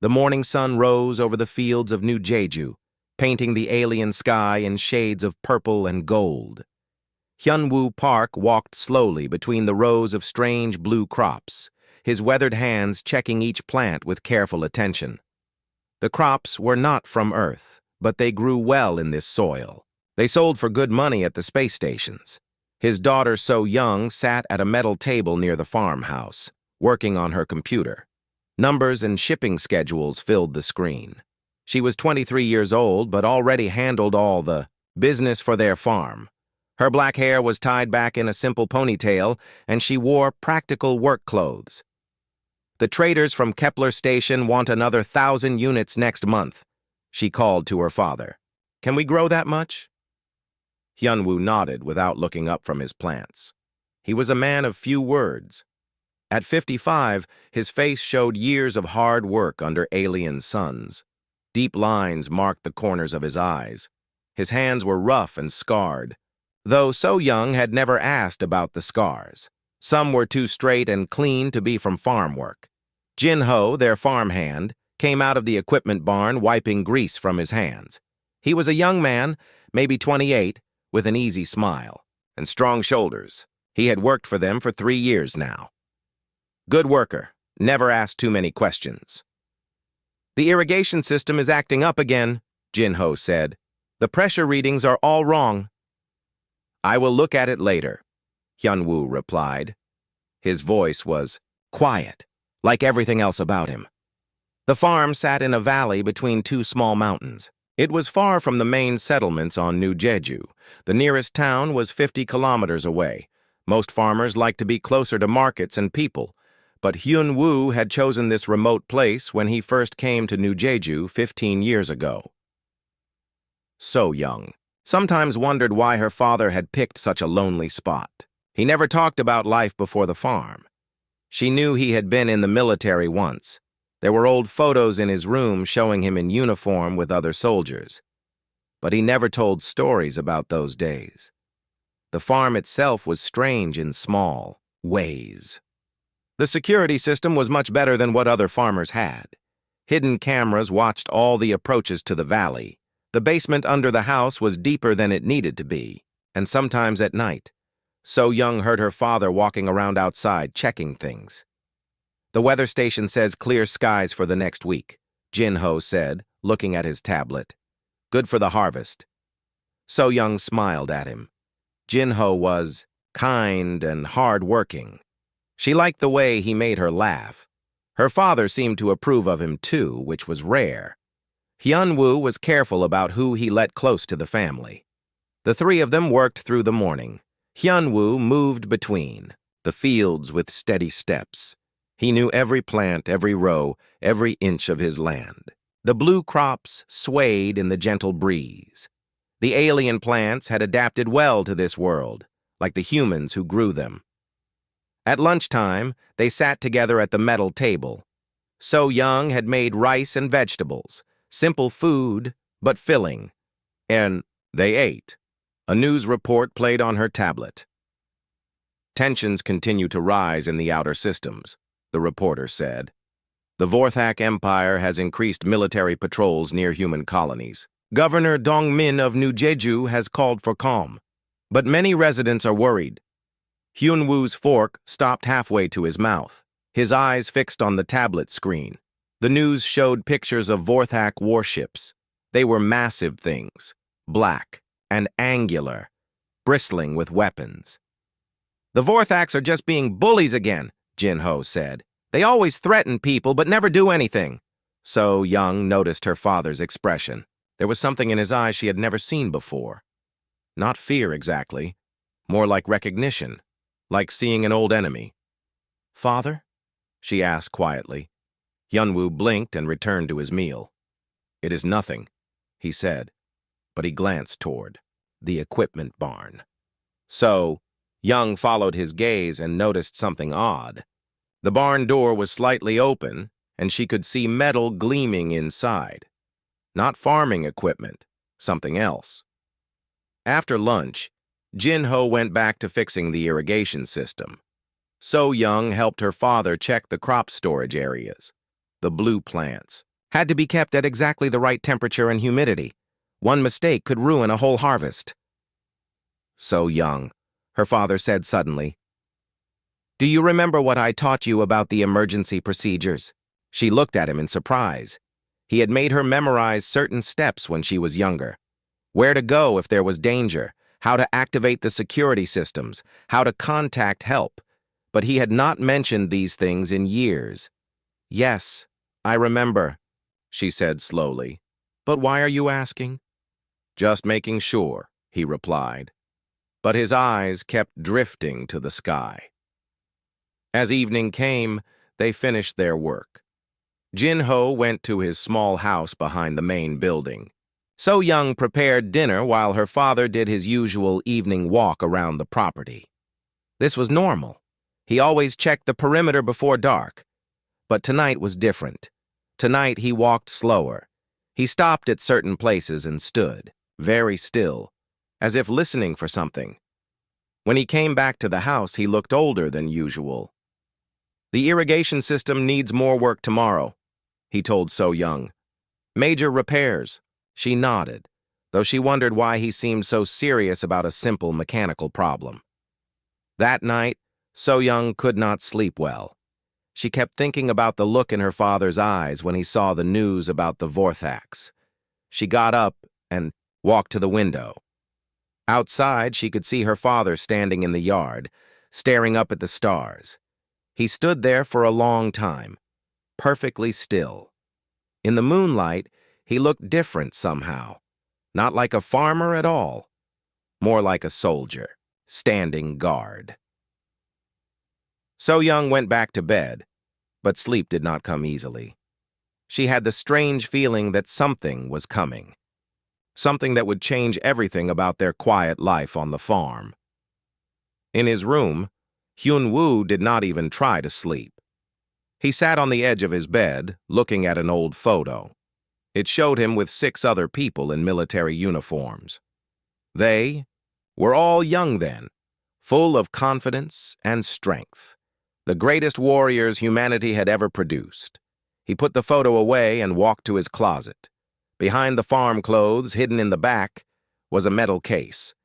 The morning sun rose over the fields of New Jeju, painting the alien sky in shades of purple and gold. Hyunwoo Park walked slowly between the rows of strange blue crops, his weathered hands checking each plant with careful attention. The crops were not from Earth, but they grew well in this soil. They sold for good money at the space stations. His daughter, So Young, sat at a metal table near the farmhouse, working on her computer. Numbers and shipping schedules filled the screen. She was 23 years old, but already handled all the business for their farm. Her black hair was tied back in a simple ponytail, and she wore practical work clothes. "The traders from Kepler Station want another 1,000 units next month," she called to her father. "Can we grow that much?" Hyunwoo nodded without looking up from his plants. He was a man of few words. At 55, his face showed years of hard work under alien suns. Deep lines marked the corners of his eyes. His hands were rough and scarred, though So Young had never asked about the scars. Some were too straight and clean to be from farm work. Jin-ho, their farmhand, came out of the equipment barn wiping grease from his hands. He was a young man, maybe 28, with an easy smile and strong shoulders. He had worked for them for 3 years now. "Good worker, never asked too many questions." "The irrigation system is acting up again," Jin-ho said. "The pressure readings are all wrong." "I will look at it later," Hyunwoo replied. His voice was quiet, like everything else about him. The farm sat in a valley between two small mountains. It was far from the main settlements on New Jeju. The nearest town was 50 kilometers away. Most farmers like to be closer to markets and people, but Hyunwoo had chosen this remote place when he first came to New Jeju 15 years ago. So Young sometimes wondered why her father had picked such a lonely spot. He never talked about life before the farm. She knew he had been in the military once. There were old photos in his room showing him in uniform with other soldiers. But he never told stories about those days. The farm itself was strange in small ways. The security system was much better than what other farmers had. Hidden cameras watched all the approaches to the valley. The basement under the house was deeper than it needed to be, and sometimes at night. So Young heard her father walking around outside, checking things. "The weather station says clear skies for the next week," Jin-ho said, looking at his tablet. "Good for the harvest." So Young smiled at him. Jin-ho was kind and hard-working. She liked the way he made her laugh. Her father seemed to approve of him too, which was rare. Hyunwoo was careful about who he let close to the family. The three of them worked through the morning. Hyunwoo moved between the fields with steady steps. He knew every plant, every row, every inch of his land. The blue crops swayed in the gentle breeze. The alien plants had adapted well to this world, like the humans who grew them. At lunchtime, they sat together at the metal table. So Young had made rice and vegetables, simple food, but filling. And they ate. A news report played on her tablet. "Tensions continue to rise in the outer systems," the reporter said. "The Vorthak Empire has increased military patrols near human colonies. Governor Dongmin of New Jeju has called for calm, but many residents are worried." Hyunwoo's fork stopped halfway to his mouth, his eyes fixed on the tablet screen. The news showed pictures of Vorthak warships. They were massive things, black and angular, bristling with weapons. "The Vorthaks are just being bullies again," Jin-ho said. "They always threaten people but never do anything." So Young noticed her father's expression. There was something in his eyes she had never seen before. Not fear exactly, more like recognition, like seeing an old enemy. "Father?" she asked quietly. Hyunwoo blinked and returned to his meal. "It is nothing," he said, but he glanced toward the equipment barn. So Young followed his gaze and noticed something odd. The barn door was slightly open, and she could see metal gleaming inside. Not farming equipment, something else. After lunch, Jin-ho went back to fixing the irrigation system. So Young helped her father check the crop storage areas. The blue plants, Had to be kept at exactly the right temperature and humidity. One mistake could ruin a whole harvest. So young, her father said suddenly. Do you remember what I taught you about the emergency procedures? She looked at him in surprise. He had made her memorize certain steps when she was younger. Where to go if there was danger, how to activate the security systems, how to contact help. But he had not mentioned these things in years. Yes, I remember, she said slowly. But why are you asking? Just making sure, he replied. But his eyes kept drifting to the sky. As evening came, they finished their work. Jin-ho went to his small house behind the main building. So-young prepared dinner while her father did his usual evening walk around the property. This was normal. He always checked the perimeter before dark. But tonight was different. Tonight he walked slower. He stopped at certain places and stood, very still, as if listening for something. When he came back to the house, he looked older than usual. The irrigation system needs more work tomorrow, he told So-young. Major repairs. She nodded, though she wondered why he seemed so serious about a simple mechanical problem. That night, So-young could not sleep well. She kept thinking about the look in her father's eyes when he saw the news about the Vorthax. She got up and walked to the window. Outside, she could see her father standing in the yard, staring up at the stars. He stood there for a long time, perfectly still. In the moonlight, he looked different somehow, not like a farmer at all, more like a soldier, standing guard. So-young went back to bed, but sleep did not come easily. She had the strange feeling that something was coming, something that would change everything about their quiet life on the farm. In his room, Hyun-woo did not even try to sleep. He sat on the edge of his bed, looking at an old photo. It showed him with 6 other people in military uniforms. They were all young then, full of confidence and strength, the greatest warriors humanity had ever produced. He put the photo away and walked to his closet. Behind the farm clothes, hidden in the back, was a metal case.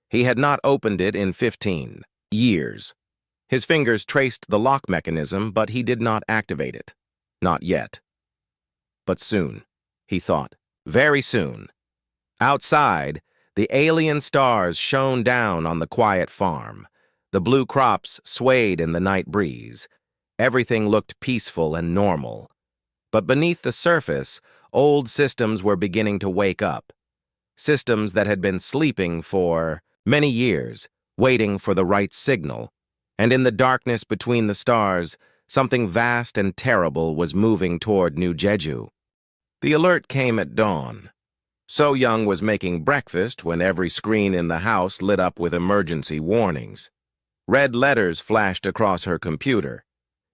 He had not opened it in 15 years. His fingers traced the lock mechanism, but he did not activate it. Not yet. But soon, he thought. Very soon. Outside, the alien stars shone down on the quiet farm. The blue crops swayed in the night breeze. Everything looked peaceful and normal. But beneath the surface, old systems were beginning to wake up. Systems that had been sleeping for many years, waiting for the right signal. And in the darkness between the stars, something vast and terrible was moving toward New Jeju. The alert came at dawn. So-young was making breakfast when every screen in the house lit up with emergency warnings. Red letters flashed across her computer.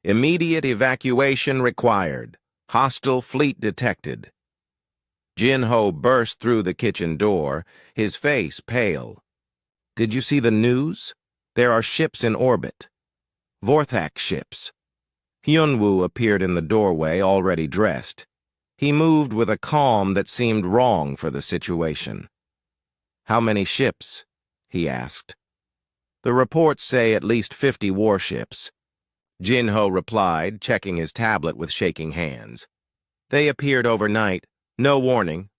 Immediate evacuation required. Hostile fleet detected. Jin-ho burst through the kitchen door, his face pale. Did you see the news? There are ships in orbit. Vorthax ships. Hyun-woo appeared in the doorway, already dressed. He moved with a calm that seemed wrong for the situation. How many ships? He asked. The reports say at least 50 warships. Jin-ho replied, checking his tablet with shaking hands. They appeared overnight. No warning.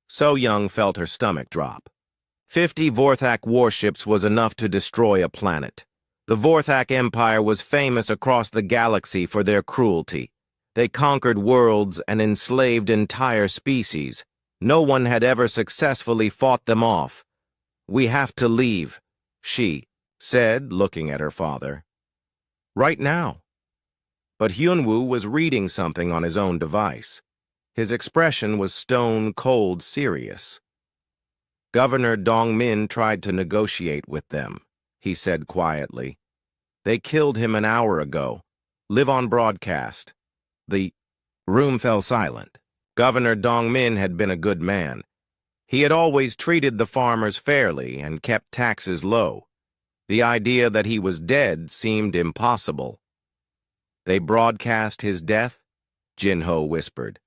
So-young felt her stomach drop. 50 Vorthax warships was enough to destroy a planet. The Vorthax Empire was famous across the galaxy for their cruelty. They conquered worlds and enslaved entire species. No one had ever successfully fought them off. We have to leave, she said, looking at her father. Right now. But Hyun-woo was reading something on his own device. His expression was stone-cold serious. Governor Dong-min tried to negotiate with them, he said quietly. They killed him an hour ago. Live on broadcast. The room fell silent. Governor Dong-min had been a good man. He had always treated the farmers fairly and kept taxes low. The idea that he was dead seemed impossible. They broadcast his death? Jin-ho whispered.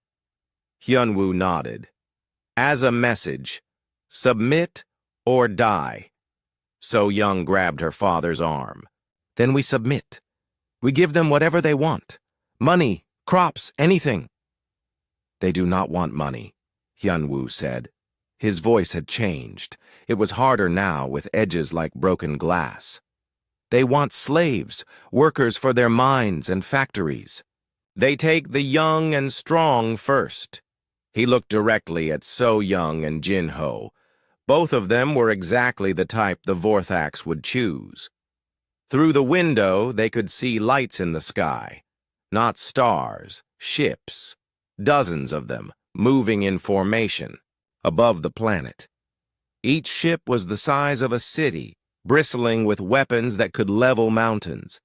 Hyunwoo nodded. As a message, submit or die. So Young grabbed her father's arm. Then we submit. We give them whatever they want. Money, crops, anything. They do not want money, Hyunwoo said. His voice had changed. It was harder now, with edges like broken glass. They want slaves, workers for their mines and factories. They take the young and strong first. He looked directly at So Young and Jin Ho. Both of them were exactly the type the Vorthax would choose. Through the window, they could see lights in the sky. Not stars, ships. Dozens of them, moving in formation, above the planet. Each ship was the size of a city, bristling with weapons that could level mountains.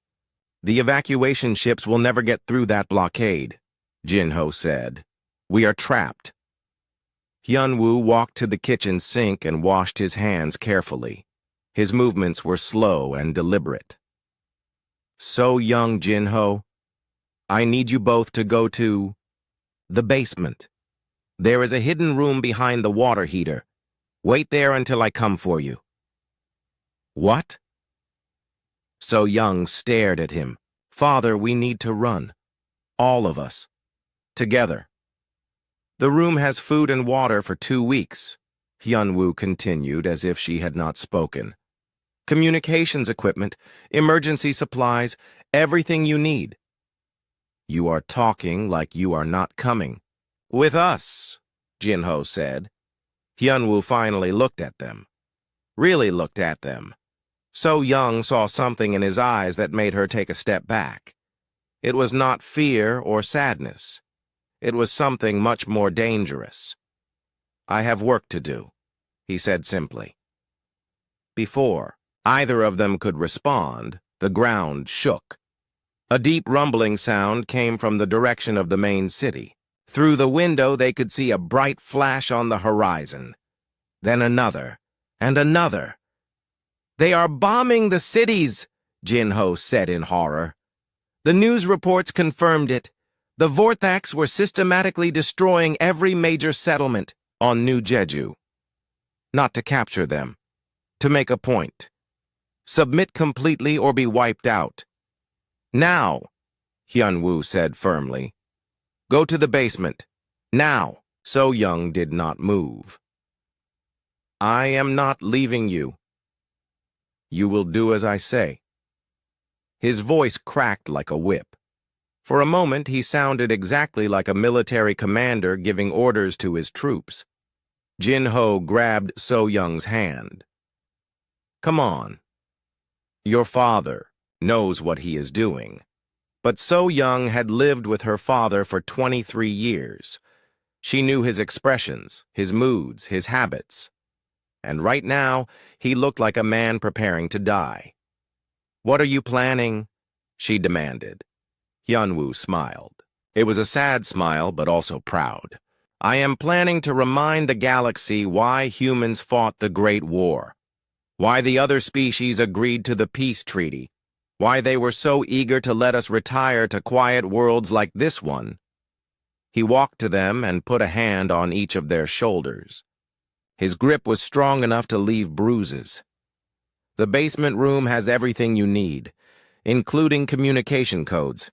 The evacuation ships will never get through that blockade, Jin Ho said. We are trapped. Hyunwoo walked to the kitchen sink and washed his hands carefully. His movements were slow and deliberate. So Young, Jin Ho, I need you both to go to the basement. There is a hidden room behind the water heater. Wait there until I come for you. What? So Young stared at him. Father, we need to run. All of us. Together. The room has food and water for 2 weeks, Hyunwoo continued as if she had not spoken. Communications equipment, emergency supplies, everything you need. You are talking like you are not coming. With us, Jin Ho said. Hyunwoo finally looked at them. Really looked at them. So Young saw something in his eyes that made her take a step back. It was not fear or sadness. It was something much more dangerous. I have work to do, he said simply. Before either of them could respond, the ground shook. A deep rumbling sound came from the direction of the main city. Through the window they could see a bright flash on the horizon. Then another, and another. They are bombing the cities, Jin Ho said in horror. The news reports confirmed it. The Vorthax were systematically destroying every major settlement on New Jeju. Not to capture them, to make a point. Submit completely or be wiped out. Now, Hyunwoo said firmly. Go to the basement. Now. So Young did not move. I am not leaving you. You will do as I say. His voice cracked like a whip. For a moment, he sounded exactly like a military commander giving orders to his troops. Jin Ho grabbed So Young's hand. Come on. Your father knows what he is doing. But So Young had lived with her father for 23 years. She knew his expressions, his moods, his habits. And right now, he looked like a man preparing to die. What are you planning? She demanded. Hyunwoo smiled. It was a sad smile, but also proud. I am planning to remind the galaxy why humans fought the Great War, why the other species agreed to the peace treaty, why they were so eager to let us retire to quiet worlds like this one. He walked to them and put a hand on each of their shoulders. His grip was strong enough to leave bruises. The basement room has everything you need, including communication codes.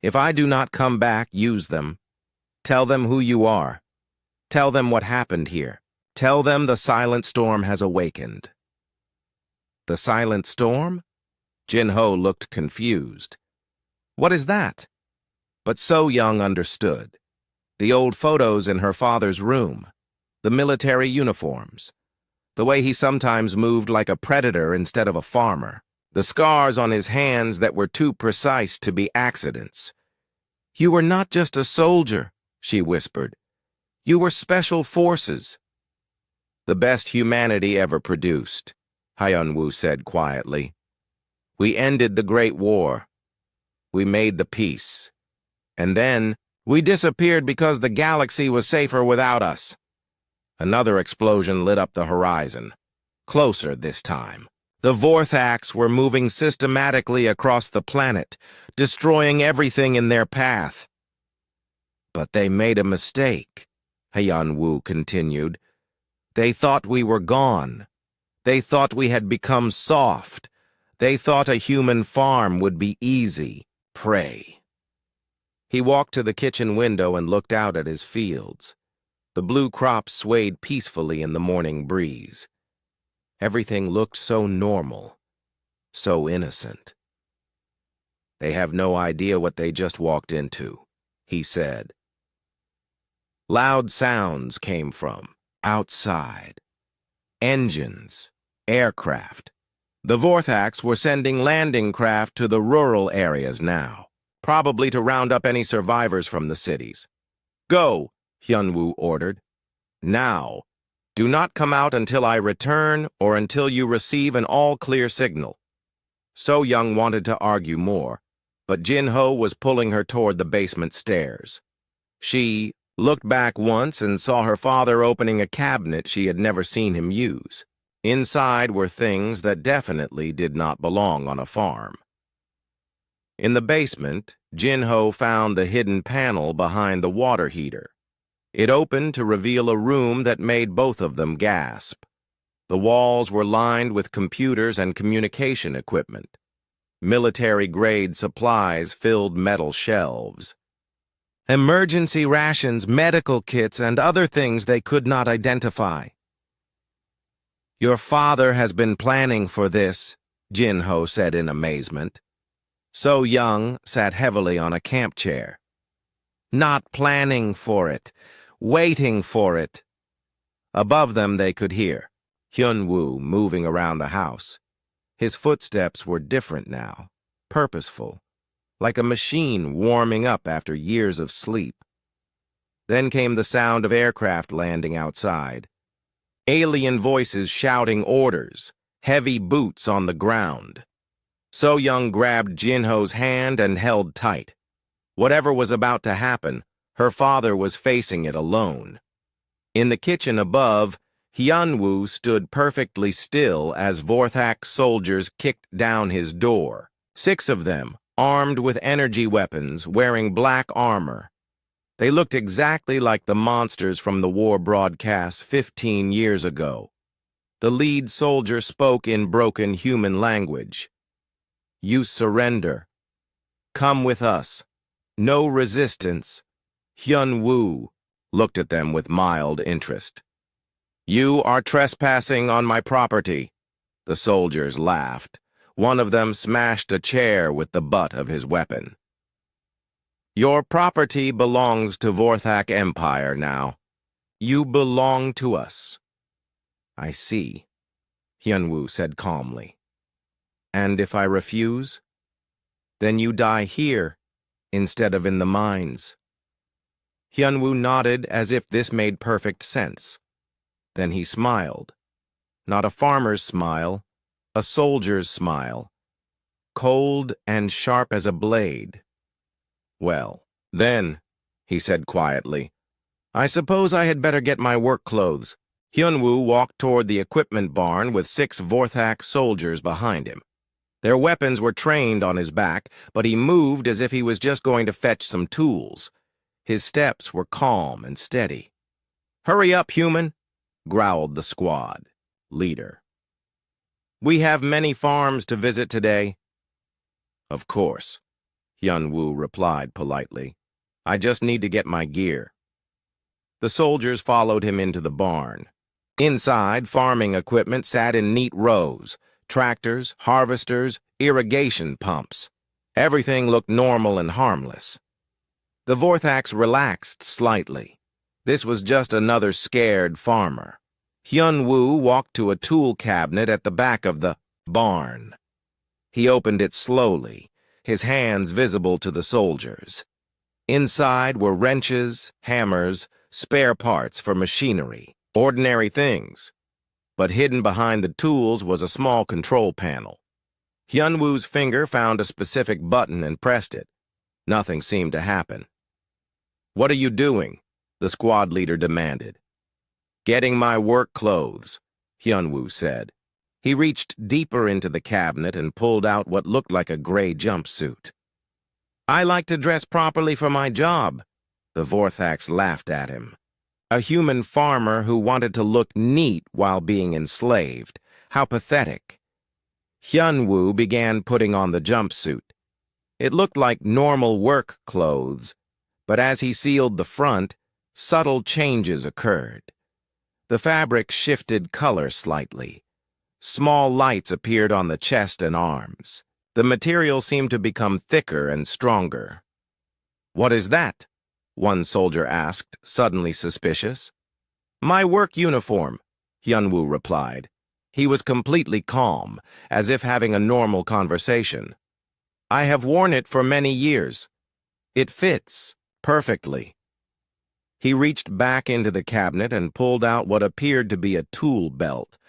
If I do not come back, use them. Tell them who you are. Tell them what happened here. Tell them the silent storm has awakened. The silent storm? Jin Ho looked confused. What is that? But So Young understood. The old photos in her father's room. The military uniforms. The way he sometimes moved like a predator instead of a farmer. The scars on his hands that were too precise to be accidents. You were not just a soldier, she whispered. You were special forces. The best humanity ever produced, Hyunwoo said quietly. We ended the Great War. We made the peace. And then we disappeared because the galaxy was safer without us. Another explosion lit up the horizon. Closer this time. The Vorthax were moving systematically across the planet, destroying everything in their path. But they made a mistake. Hyun-woo continued. They thought we were gone. They thought we had become soft. They thought a human farm would be easy prey. He walked to the kitchen window and looked out at his fields. The blue crops swayed peacefully in the morning breeze. Everything looked so normal, so innocent. They have no idea what they just walked into, he said. Loud sounds came from outside. Engines, aircraft. The Vorthax were sending landing craft to the rural areas now, probably to round up any survivors from the cities. Go, Hyun-woo ordered. Now. Do not come out until I return or until you receive an all-clear signal. So-young wanted to argue more, but Jin-ho was pulling her toward the basement stairs. She looked back once and saw her father opening a cabinet she had never seen him use. Inside were things that definitely did not belong on a farm. In the basement, Jin-ho found the hidden panel behind the water heater. It opened to reveal a room that made both of them gasp. The walls were lined with computers and communication equipment. Military-grade supplies filled metal shelves. Emergency rations, medical kits, and other things they could not identify. Your father has been planning for this, Jin-ho said in amazement. So-young sat heavily on a camp chair. Not planning for it, waiting for it. Above them they could hear Hyun-woo moving around the house. His footsteps were different now, purposeful, like a machine warming up after years of sleep. Then came the sound of aircraft landing outside. Alien voices shouting orders, heavy boots on the ground. So-young grabbed Jin-ho's hand and held tight. Whatever was about to happen, her father was facing it alone. In the kitchen above, Hyun-woo stood perfectly still as Vorthax soldiers kicked down his door. 6 of them, armed with energy weapons, wearing black armor. They looked exactly like the monsters from the war broadcasts 15 years ago. The lead soldier spoke in broken human language. You surrender. Come with us. No resistance. Hyun-woo looked at them with mild interest. You are trespassing on my property. The soldiers laughed. One of them smashed a chair with the butt of his weapon. Your property belongs to Vorthax Empire now. You belong to us. I see, Hyun-woo said calmly. And if I refuse? Then you die here, instead of in the mines. Hyun-woo nodded as if this made perfect sense. Then he smiled. Not a farmer's smile, a soldier's smile. Cold and sharp as a blade. Well, then, he said quietly, I suppose I had better get my work clothes. Hyun-woo walked toward the equipment barn with 6 Vorthax soldiers behind him. Their weapons were trained on his back, but he moved as if he was just going to fetch some tools. His steps were calm and steady. Hurry up, human, growled the squad leader. We have many farms to visit today. Of course, Hyun-woo replied politely. I just need to get my gear. The soldiers followed him into the barn. Inside, farming equipment sat in neat rows. Tractors, harvesters, irrigation pumps. Everything looked normal and harmless. The Vorthax relaxed slightly. This was just another scared farmer. Hyun-woo walked to a tool cabinet at the back of the barn. He opened it slowly, his hands visible to the soldiers. Inside were wrenches, hammers, spare parts for machinery, ordinary things. But hidden behind the tools was a small control panel. Hyun-woo's finger found a specific button and pressed it. Nothing seemed to happen. What are you doing? The squad leader demanded. Getting my work clothes, Hyun-woo said. He reached deeper into the cabinet and pulled out what looked like a gray jumpsuit. I like to dress properly for my job. The Vorthax laughed at him. A human farmer who wanted to look neat while being enslaved. How pathetic. Hyunwoo began putting on the jumpsuit. It looked like normal work clothes, but as he sealed the front, subtle changes occurred. The fabric shifted color slightly. Small lights appeared on the chest and arms. The material seemed to become thicker and stronger. "What is that?" one soldier asked, suddenly suspicious. "My work uniform," Hyunwoo replied. He was completely calm, as if having a normal conversation. "I have worn it for many years. It fits perfectly." He reached back into the cabinet and pulled out what appeared to be a tool belt,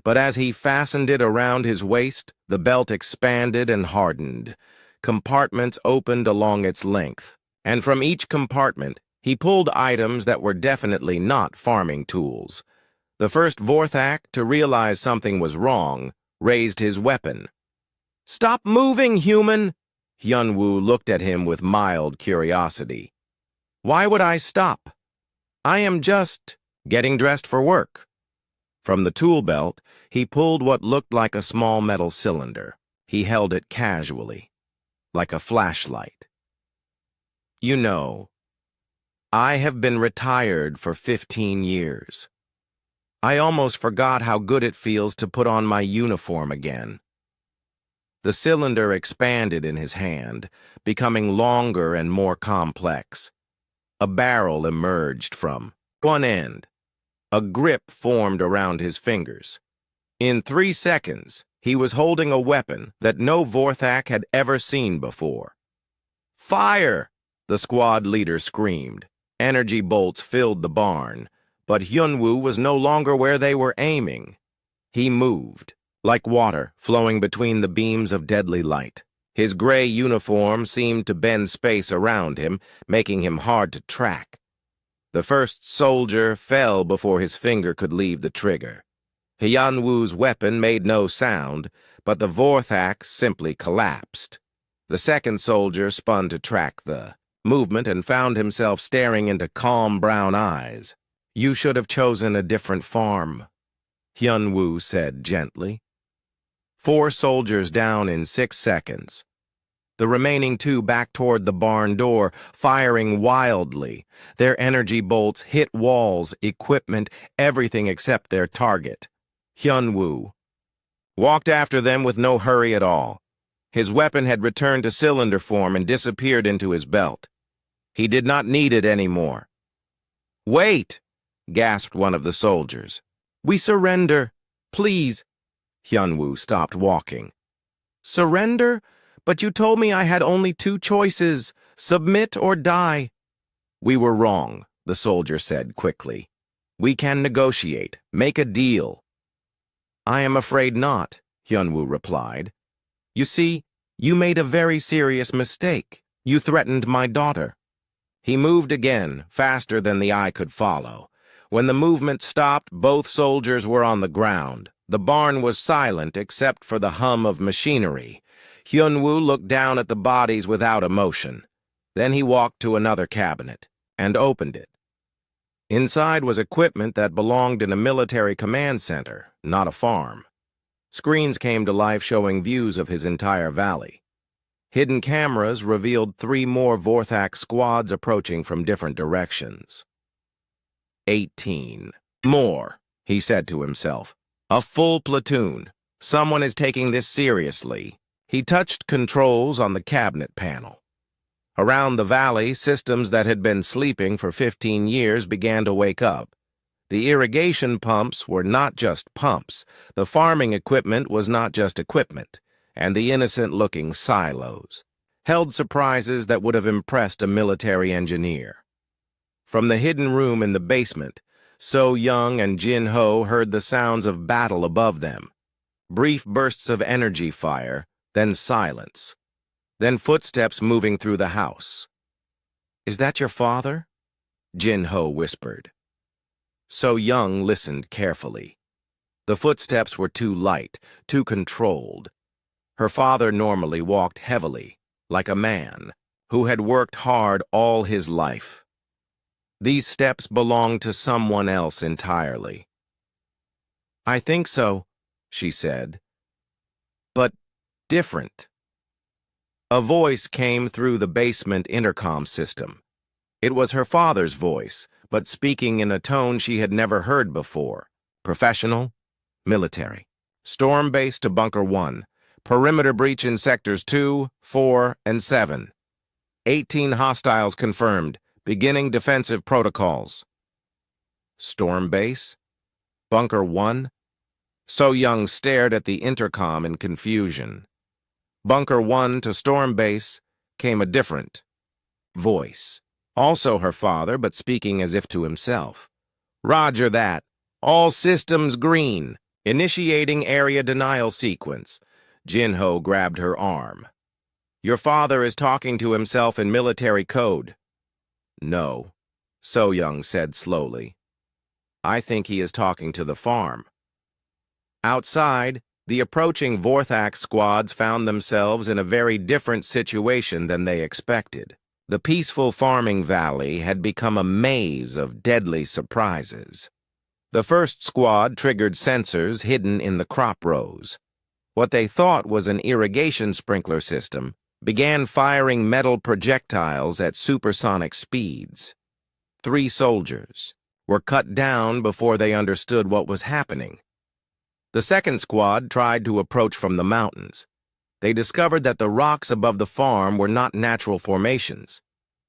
but as he fastened it around his waist, the belt expanded and hardened. Compartments opened along its length, and from each compartment, he pulled items that were definitely not farming tools. The first Vorthak, to realize something was wrong, raised his weapon. "Stop moving, human!" Hyunwoo looked at him with mild curiosity. "Why would I stop? I am just getting dressed for work." From the tool belt, he pulled what looked like a small metal cylinder. He held it casually, like a flashlight. "You know, I have been retired for 15 years. I almost forgot how good it feels to put on my uniform again." The cylinder expanded in his hand, becoming longer and more complex. A barrel emerged from one end. A grip formed around his fingers. In 3 seconds, he was holding a weapon that no Vorthak had ever seen before. "Fire!" the squad leader screamed. Energy bolts filled the barn, but Hyunwoo was no longer where they were aiming. He moved, like water flowing between the beams of deadly light. His gray uniform seemed to bend space around him, making him hard to track. The first soldier fell before his finger could leave the trigger. Hyunwoo's weapon made no sound, but the Vorthak simply collapsed. The second soldier spun to track the movement and found himself staring into calm brown eyes. "You should have chosen a different farm," Hyunwoo said gently. 4 soldiers down in 6 seconds. The remaining 2 backed toward the barn door, firing wildly. Their energy bolts hit walls, equipment, everything except their target. Hyunwoo walked after them with no hurry at all. His weapon had returned to cylinder form and disappeared into his belt. He did not need it anymore. "Wait!" gasped one of the soldiers. "We surrender. Please." Hyunwoo stopped walking. "Surrender? But you told me I had only 2 choices, submit or die." "We were wrong," the soldier said quickly. "We can negotiate, make a deal." "I am afraid not," Hyunwoo replied. "You see, you made a very serious mistake. You threatened my daughter." He moved again, faster than the eye could follow. When the movement stopped, both soldiers were on the ground. The barn was silent except for the hum of machinery. Hyunwoo looked down at the bodies without emotion. Then he walked to another cabinet and opened it. Inside was equipment that belonged in a military command center, not a farm. Screens came to life showing views of his entire valley. Hidden cameras revealed 3 more Vorthak squads approaching from different directions. 18 more, he said to himself. A full platoon. Someone is taking this seriously. He touched controls on the cabinet panel. Around the valley, systems that had been sleeping for 15 years began to wake up. The irrigation pumps were not just pumps. The farming equipment was not just equipment. And the innocent-looking silos held surprises that would have impressed a military engineer. From the hidden room in the basement, So Young and Jin Ho heard the sounds of battle above them. Brief bursts of energy fire, then silence. Then footsteps moving through the house. "Is that your father?" Jin Ho whispered. So Young listened carefully. The footsteps were too light, too controlled. Her father normally walked heavily, like a man who had worked hard all his life. These steps belong to someone else entirely. I think so, she said. But different. A voice came through the basement intercom system. It was her father's voice, but speaking in a tone she had never heard before. Professional, military. Storm base to Bunker 1. Perimeter breach in Sectors 2, 4, and 7. 18 hostiles confirmed. Beginning defensive protocols. Storm base? Bunker 1? So Young stared at the intercom in confusion. Bunker 1 to Storm base came a different voice. Also her father, but speaking as if to himself. Roger that. All systems green. Initiating area denial sequence. Jinho grabbed her arm. Your father is talking to himself in military code. No, So Young said slowly. I think he is talking to the farm. Outside, the approaching Vorthak squads found themselves in a very different situation than they expected. The peaceful farming valley had become a maze of deadly surprises. The first squad triggered sensors hidden in the crop rows. What they thought was an irrigation sprinkler system began firing metal projectiles at supersonic speeds. 3 soldiers were cut down before they understood what was happening. The second squad tried to approach from the mountains. They discovered that the rocks above the farm were not natural formations.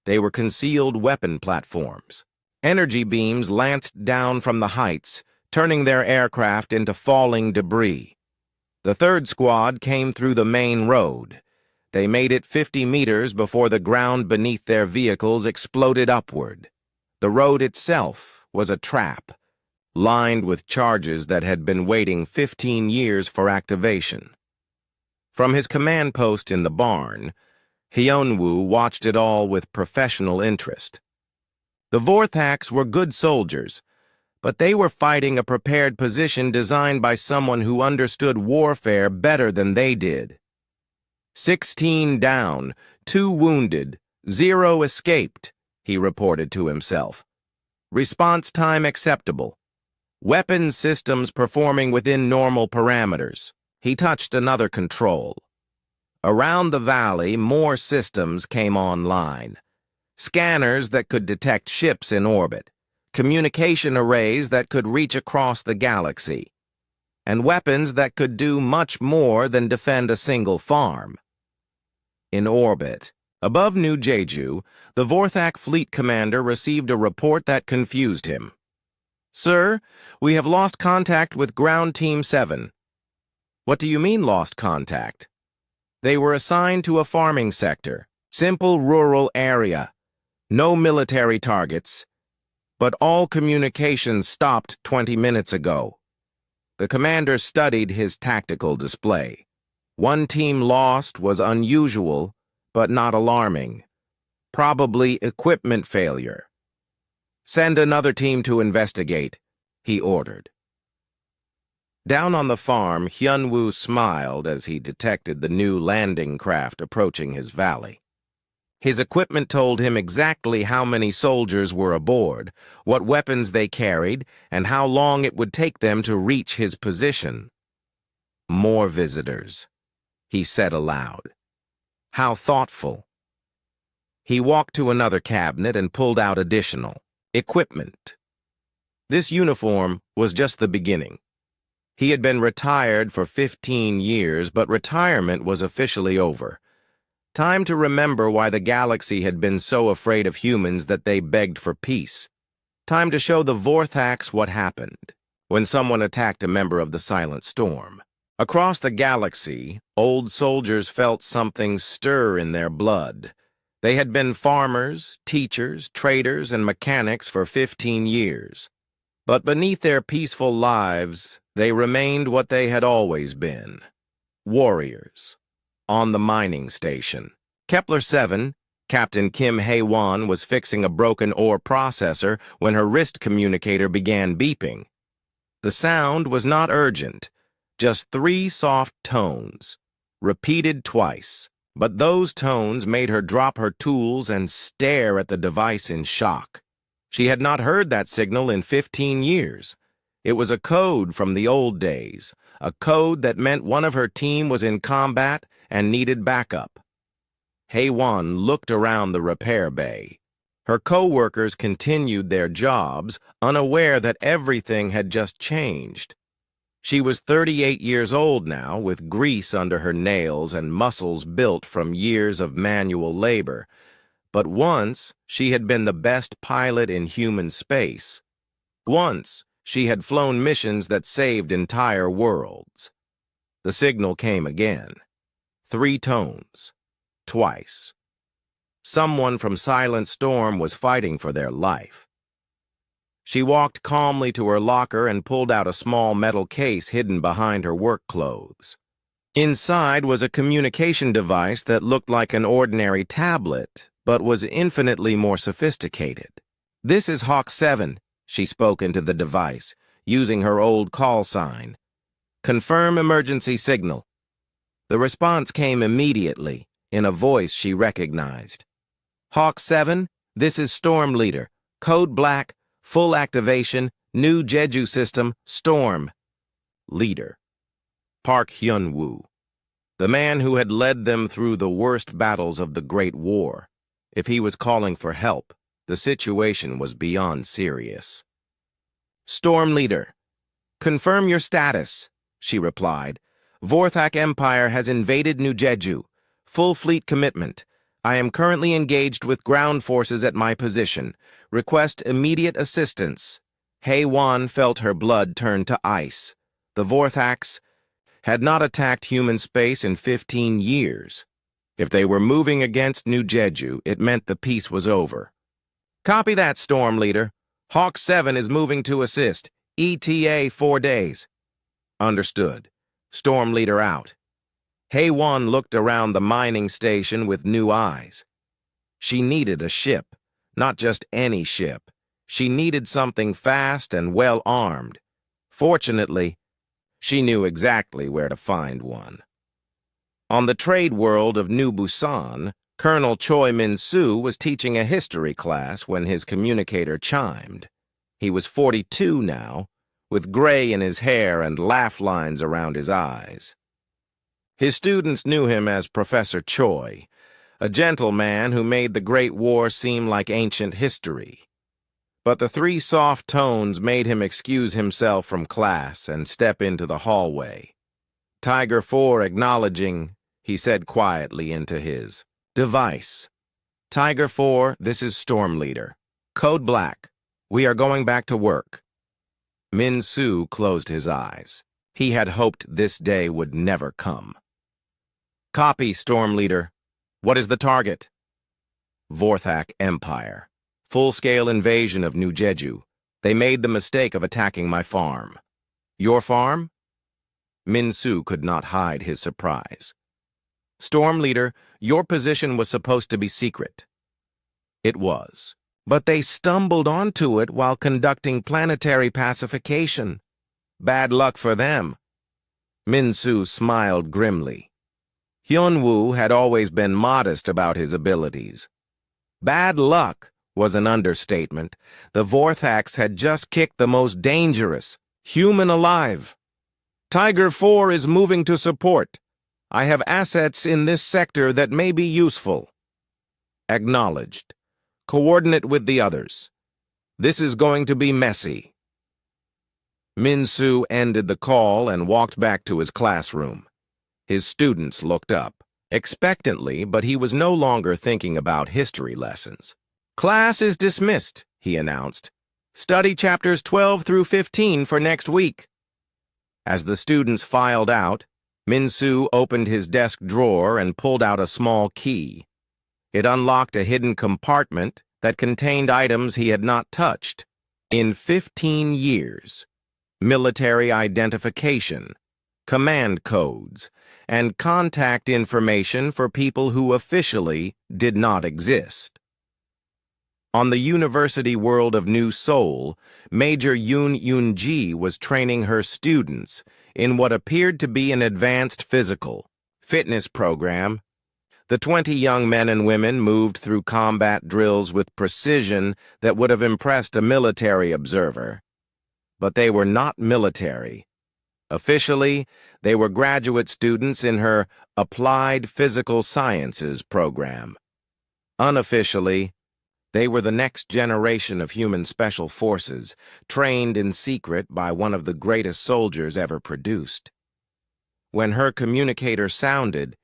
They were concealed weapon platforms. Energy beams lanced down from the heights, turning their aircraft into falling debris. The third squad came through the main road. They made it 50 meters before the ground beneath their vehicles exploded upward. The road itself was a trap, lined with charges that had been waiting 15 years for activation. From his command post in the barn, Hyunwoo watched it all with professional interest. The Vorthaks were good soldiers, but they were fighting a prepared position designed by someone who understood warfare better than they did. 16 down, 2 wounded, 0 escaped, he reported to himself. Response time acceptable. Weapon systems performing within normal parameters. He touched another control. Around the valley, more systems came online. Scanners that could detect ships in orbit, communication arrays that could reach across the galaxy, and weapons that could do much more than defend a single farm. In orbit, above New Jeju, the Vorthak fleet commander received a report that confused him. Sir, we have lost contact with Ground Team 7. What do you mean lost contact? They were assigned to a farming sector, simple rural area. No military targets, but all communications stopped 20 minutes ago. The commander studied his tactical display. One team lost was unusual, but not alarming. Probably equipment failure. Send another team to investigate, he ordered. Down on the farm, Hyunwoo smiled as he detected the new landing craft approaching his valley. His equipment told him exactly how many soldiers were aboard, what weapons they carried, and how long it would take them to reach his position. More visitors, he said aloud. How thoughtful. He walked to another cabinet and pulled out additional equipment. This uniform was just the beginning. He had been retired for 15 years, but retirement was officially over. Time to remember why the galaxy had been so afraid of humans that they begged for peace. Time to show the Vorthaks what happened when someone attacked a member of the Silent Storm. Across the galaxy, old soldiers felt something stir in their blood. They had been farmers, teachers, traders, and mechanics for 15 years. But beneath their peaceful lives, they remained what they had always been. Warriors. On the mining station. Kepler 7, Captain Kim Hae-won was fixing a broken ore processor when her wrist communicator began beeping. The sound was not urgent, just 3 soft tones, repeated twice, but those tones made her drop her tools and stare at the device in shock. She had not heard that signal in 15 years. It was a code from the old days, a code that meant one of her team was in combat and needed backup. Hei-Wan looked around the repair bay. Her co-workers continued their jobs, unaware that everything had just changed. She was 38 years old now, with grease under her nails and muscles built from years of manual labor. But once, she had been the best pilot in human space. Once, she had flown missions that saved entire worlds. The signal came again. 3 tones. Twice. Someone from Silent Storm was fighting for their life. She walked calmly to her locker and pulled out a small metal case hidden behind her work clothes. Inside was a communication device that looked like an ordinary tablet, but was infinitely more sophisticated. "This is Hawk 7, she spoke into the device, using her old call sign. "Confirm emergency signal." The response came immediately, in a voice she recognized. "Hawk 7, this is Storm Leader. Code Black, full activation, new Jeju system, Storm." Leader. Park Hyun-woo. The man who had led them through the worst battles of the Great War. If he was calling for help, the situation was beyond serious. "Storm Leader. Confirm your status," she replied. "Vorthak Empire has invaded New Jeju. Full fleet commitment. I am currently engaged with ground forces at my position. Request immediate assistance." Hei-Wan felt her blood turn to ice. The Vorthaks had not attacked human space in 15 years. If they were moving against New Jeju, it meant the peace was over. "Copy that, Storm Leader. Hawk 7 is moving to assist. ETA 4 days. "Understood. Storm Leader out." Hei-Wan looked around the mining station with new eyes. She needed a ship, not just any ship. She needed something fast and well-armed. Fortunately, she knew exactly where to find one. On the trade world of New Busan, Colonel Choi Min-soo was teaching a history class when his communicator chimed. He was 42 now, with gray in his hair and laugh lines around his eyes. His students knew him as Professor Choi, a gentle man who made the Great War seem like ancient history. But the 3 soft tones made him excuse himself from class and step into the hallway. Tiger 4 acknowledging, he said quietly into his device. "Tiger 4, this is Storm Leader. Code Black. We are going back to work." Min-soo closed his eyes. He had hoped this day would never come. "Copy, Storm Leader. What is the target?" "Vorthak Empire. Full-scale invasion of New Jeju. They made the mistake of attacking my farm." "Your farm?" Min-soo could not hide his surprise. "Storm Leader, your position was supposed to be secret." It was. But they stumbled onto it while conducting planetary pacification. Bad luck for them. Min-soo smiled grimly. Hyun-woo had always been modest about his abilities. Bad luck was an understatement. The Vorthaks had just kicked the most dangerous human alive. "Tiger 4 is moving to support. I have assets in this sector that may be useful." Acknowledged. Coordinate with the others. This is going to be messy. Min-soo ended the call and walked back to his classroom. His students looked up, expectantly, but he was no longer thinking about history lessons. "Class is dismissed," he announced. "Study chapters 12 through 15 for next week." As the students filed out, Min-soo opened his desk drawer and pulled out a small key. It unlocked a hidden compartment that contained items he had not touched in 15 years. Military identification, command codes, and contact information for people who officially did not exist. On the University world of New Seoul, Major Yoon Yoon-ji was training her students in what appeared to be an advanced physical fitness program. The 20 young men and women moved through combat drills with precision that would have impressed a military observer. But they were not military. Officially, they were graduate students in her Applied Physical Sciences program. Unofficially, they were the next generation of human special forces, trained in secret by one of the greatest soldiers ever produced. When her communicator sounded,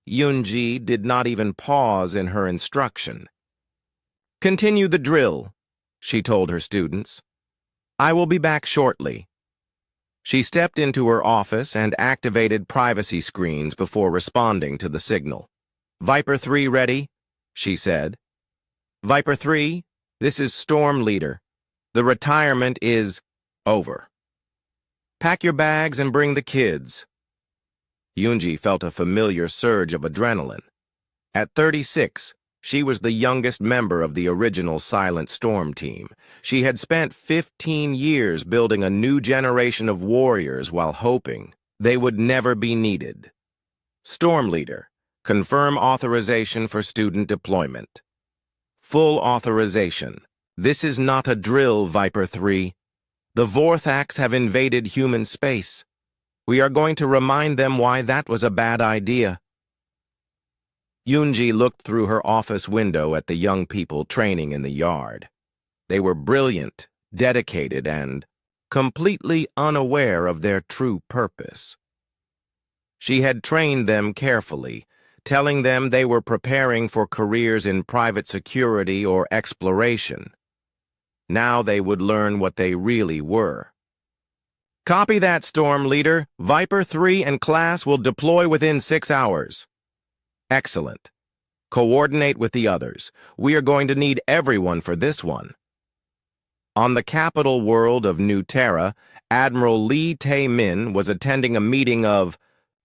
Yunji did not even pause in her instruction. "Continue the drill," she told her students. "I will be back shortly." She stepped into her office and activated privacy screens before responding to the signal. "Viper 3 ready?" she said. "Viper 3, this is Storm Leader. The retirement is over. Pack your bags and bring the kids." Yunji felt a familiar surge of adrenaline. At 36, she was the youngest member of the original Silent Storm team. She had spent 15 years building a new generation of warriors while hoping they would never be needed. "Storm Leader, confirm authorization for student deployment." "Full authorization. This is not a drill, Viper 3. The Vorthax have invaded human space. We are going to remind them why that was a bad idea." Yunji looked through her office window at the young people training in the yard. They were brilliant, dedicated, and completely unaware of their true purpose. She had trained them carefully, telling them they were preparing for careers in private security or exploration. Now they would learn what they really were. "Copy that, Storm Leader. Viper 3 and class will deploy within 6 hours. "Excellent. Coordinate with the others. We are going to need everyone for this one." On the capital world of New Terra, Admiral Lee Tae-min was attending a meeting of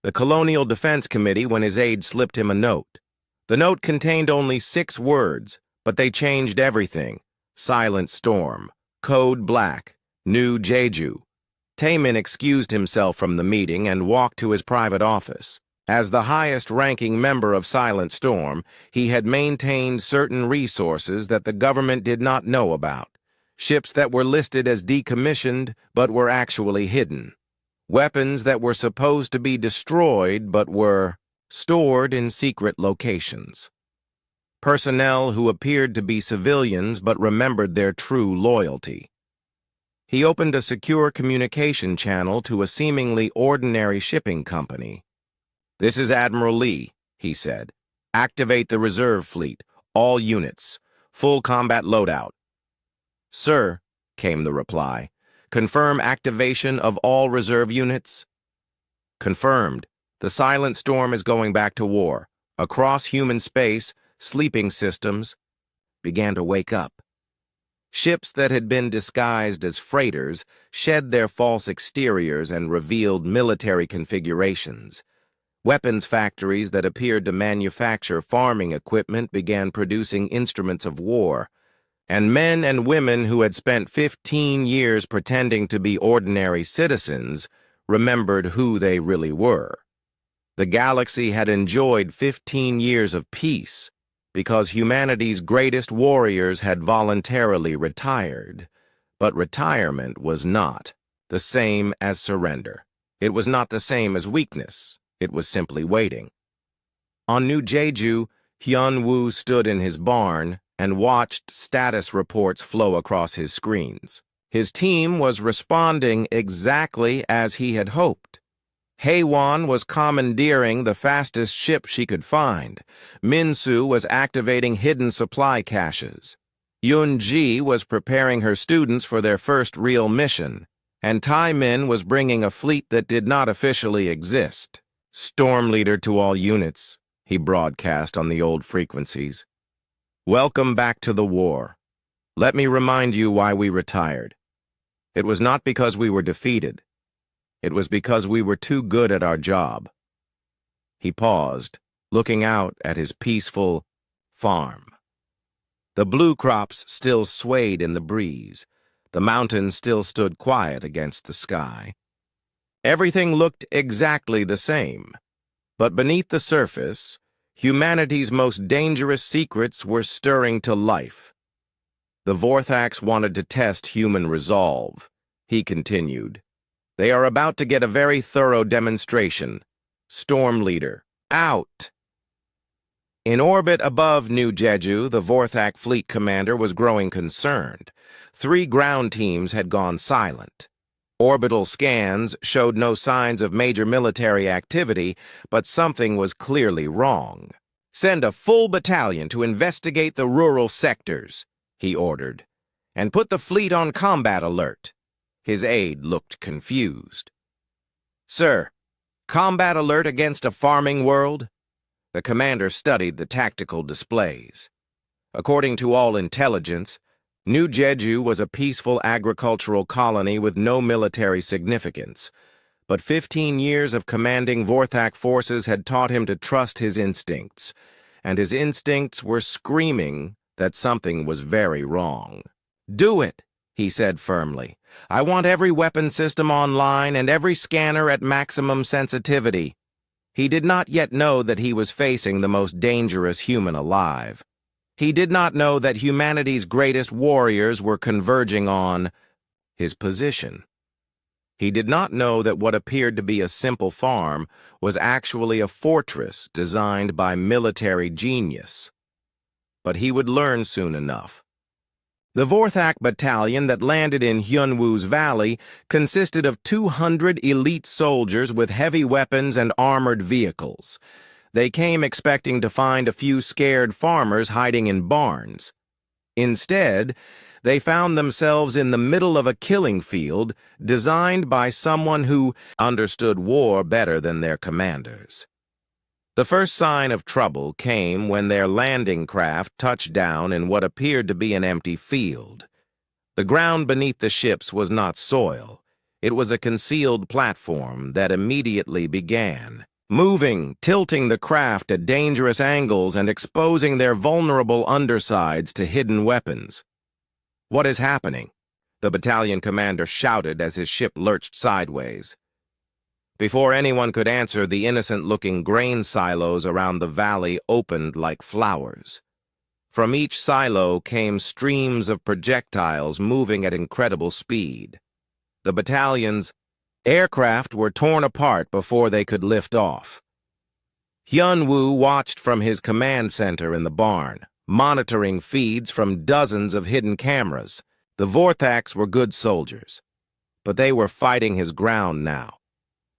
the Colonial Defense Committee when his aide slipped him a note. The note contained only 6 words, but they changed everything. Silent Storm, Code Black, New Jeju. Tae-min excused himself from the meeting and walked to his private office. As the highest-ranking member of Silent Storm, he had maintained certain resources that the government did not know about. Ships that were listed as decommissioned but were actually hidden. Weapons that were supposed to be destroyed but were stored in secret locations. Personnel who appeared to be civilians but remembered their true loyalty. He opened a secure communication channel to a seemingly ordinary shipping company. "This is Admiral Lee," he said. "Activate the reserve fleet, all units, full combat loadout." "Sir," came the reply. "Confirm activation of all reserve units." "Confirmed. The Silent Storm is going back to war. Across human space, sleeping systems began to wake up. Ships that had been disguised as freighters shed their false exteriors and revealed military configurations. Weapons factories that appeared to manufacture farming equipment began producing instruments of war, and men and women who had spent 15 years pretending to be ordinary citizens remembered who they really were. The galaxy had enjoyed 15 years of peace because humanity's greatest warriors had voluntarily retired, but retirement was not the same as surrender. It was not the same as weakness. It was simply waiting. On New Jeju, Hyun-woo stood in his barn and watched status reports flow across his screens. His team was responding exactly as he had hoped. Haewon was commandeering the fastest ship she could find. Minsu was activating hidden supply caches. Yun-ji was preparing her students for their first real mission, and Tae-min was bringing a fleet that did not officially exist. "Storm Leader to all units," he broadcast on the old frequencies. "Welcome back to the war. Let me remind you why we retired. It was not because we were defeated. It was because we were too good at our job." He paused, looking out at his peaceful farm. The blue crops still swayed in the breeze. The mountains still stood quiet against the sky. Everything looked exactly the same, but beneath the surface, Humanity's most dangerous secrets were stirring to life. The Vorthax wanted to test human resolve. He continued. They are about to get a very thorough demonstration. Storm Leader, out! In orbit above New Jeju, the Vorthak fleet commander was growing concerned. 3 ground teams had gone silent. Orbital scans showed no signs of major military activity, but something was clearly wrong. Send a full battalion to investigate the rural sectors, he ordered, and put the fleet on combat alert. His aide looked confused. Sir, combat alert against a farming world? The commander studied the tactical displays. According to all intelligence, New Jeju was a peaceful agricultural colony with no military significance, but 15 years of commanding Vorthak forces had taught him to trust his instincts, and his instincts were screaming that something was very wrong. Do it, he said firmly. I want every weapon system online and every scanner at maximum sensitivity. He did not yet know that he was facing the most dangerous human alive. He did not know that humanity's greatest warriors were converging on his position. He did not know that what appeared to be a simple farm was actually a fortress designed by military genius. But he would learn soon enough. The Vorthak battalion that landed in Hyunwoo's valley consisted of 200 elite soldiers with heavy weapons and armored vehicles. They came expecting to find a few scared farmers hiding in barns. Instead, they found themselves in the middle of a killing field designed by someone who understood war better than their commanders. The first sign of trouble came when their landing craft touched down in what appeared to be an empty field. The ground beneath the ships was not soil. It was a concealed platform that immediately began moving, tilting the craft at dangerous angles and exposing their vulnerable undersides to hidden weapons. What is happening? The battalion commander shouted as his ship lurched sideways. Before anyone could answer, the innocent-looking grain silos around the valley opened like flowers. From each silo came streams of projectiles moving at incredible speed. The battalion's aircraft were torn apart before they could lift off. Hyunwoo watched from his command center in the barn, monitoring feeds from dozens of hidden cameras. The Vorthaks were good soldiers, but they were fighting his ground now.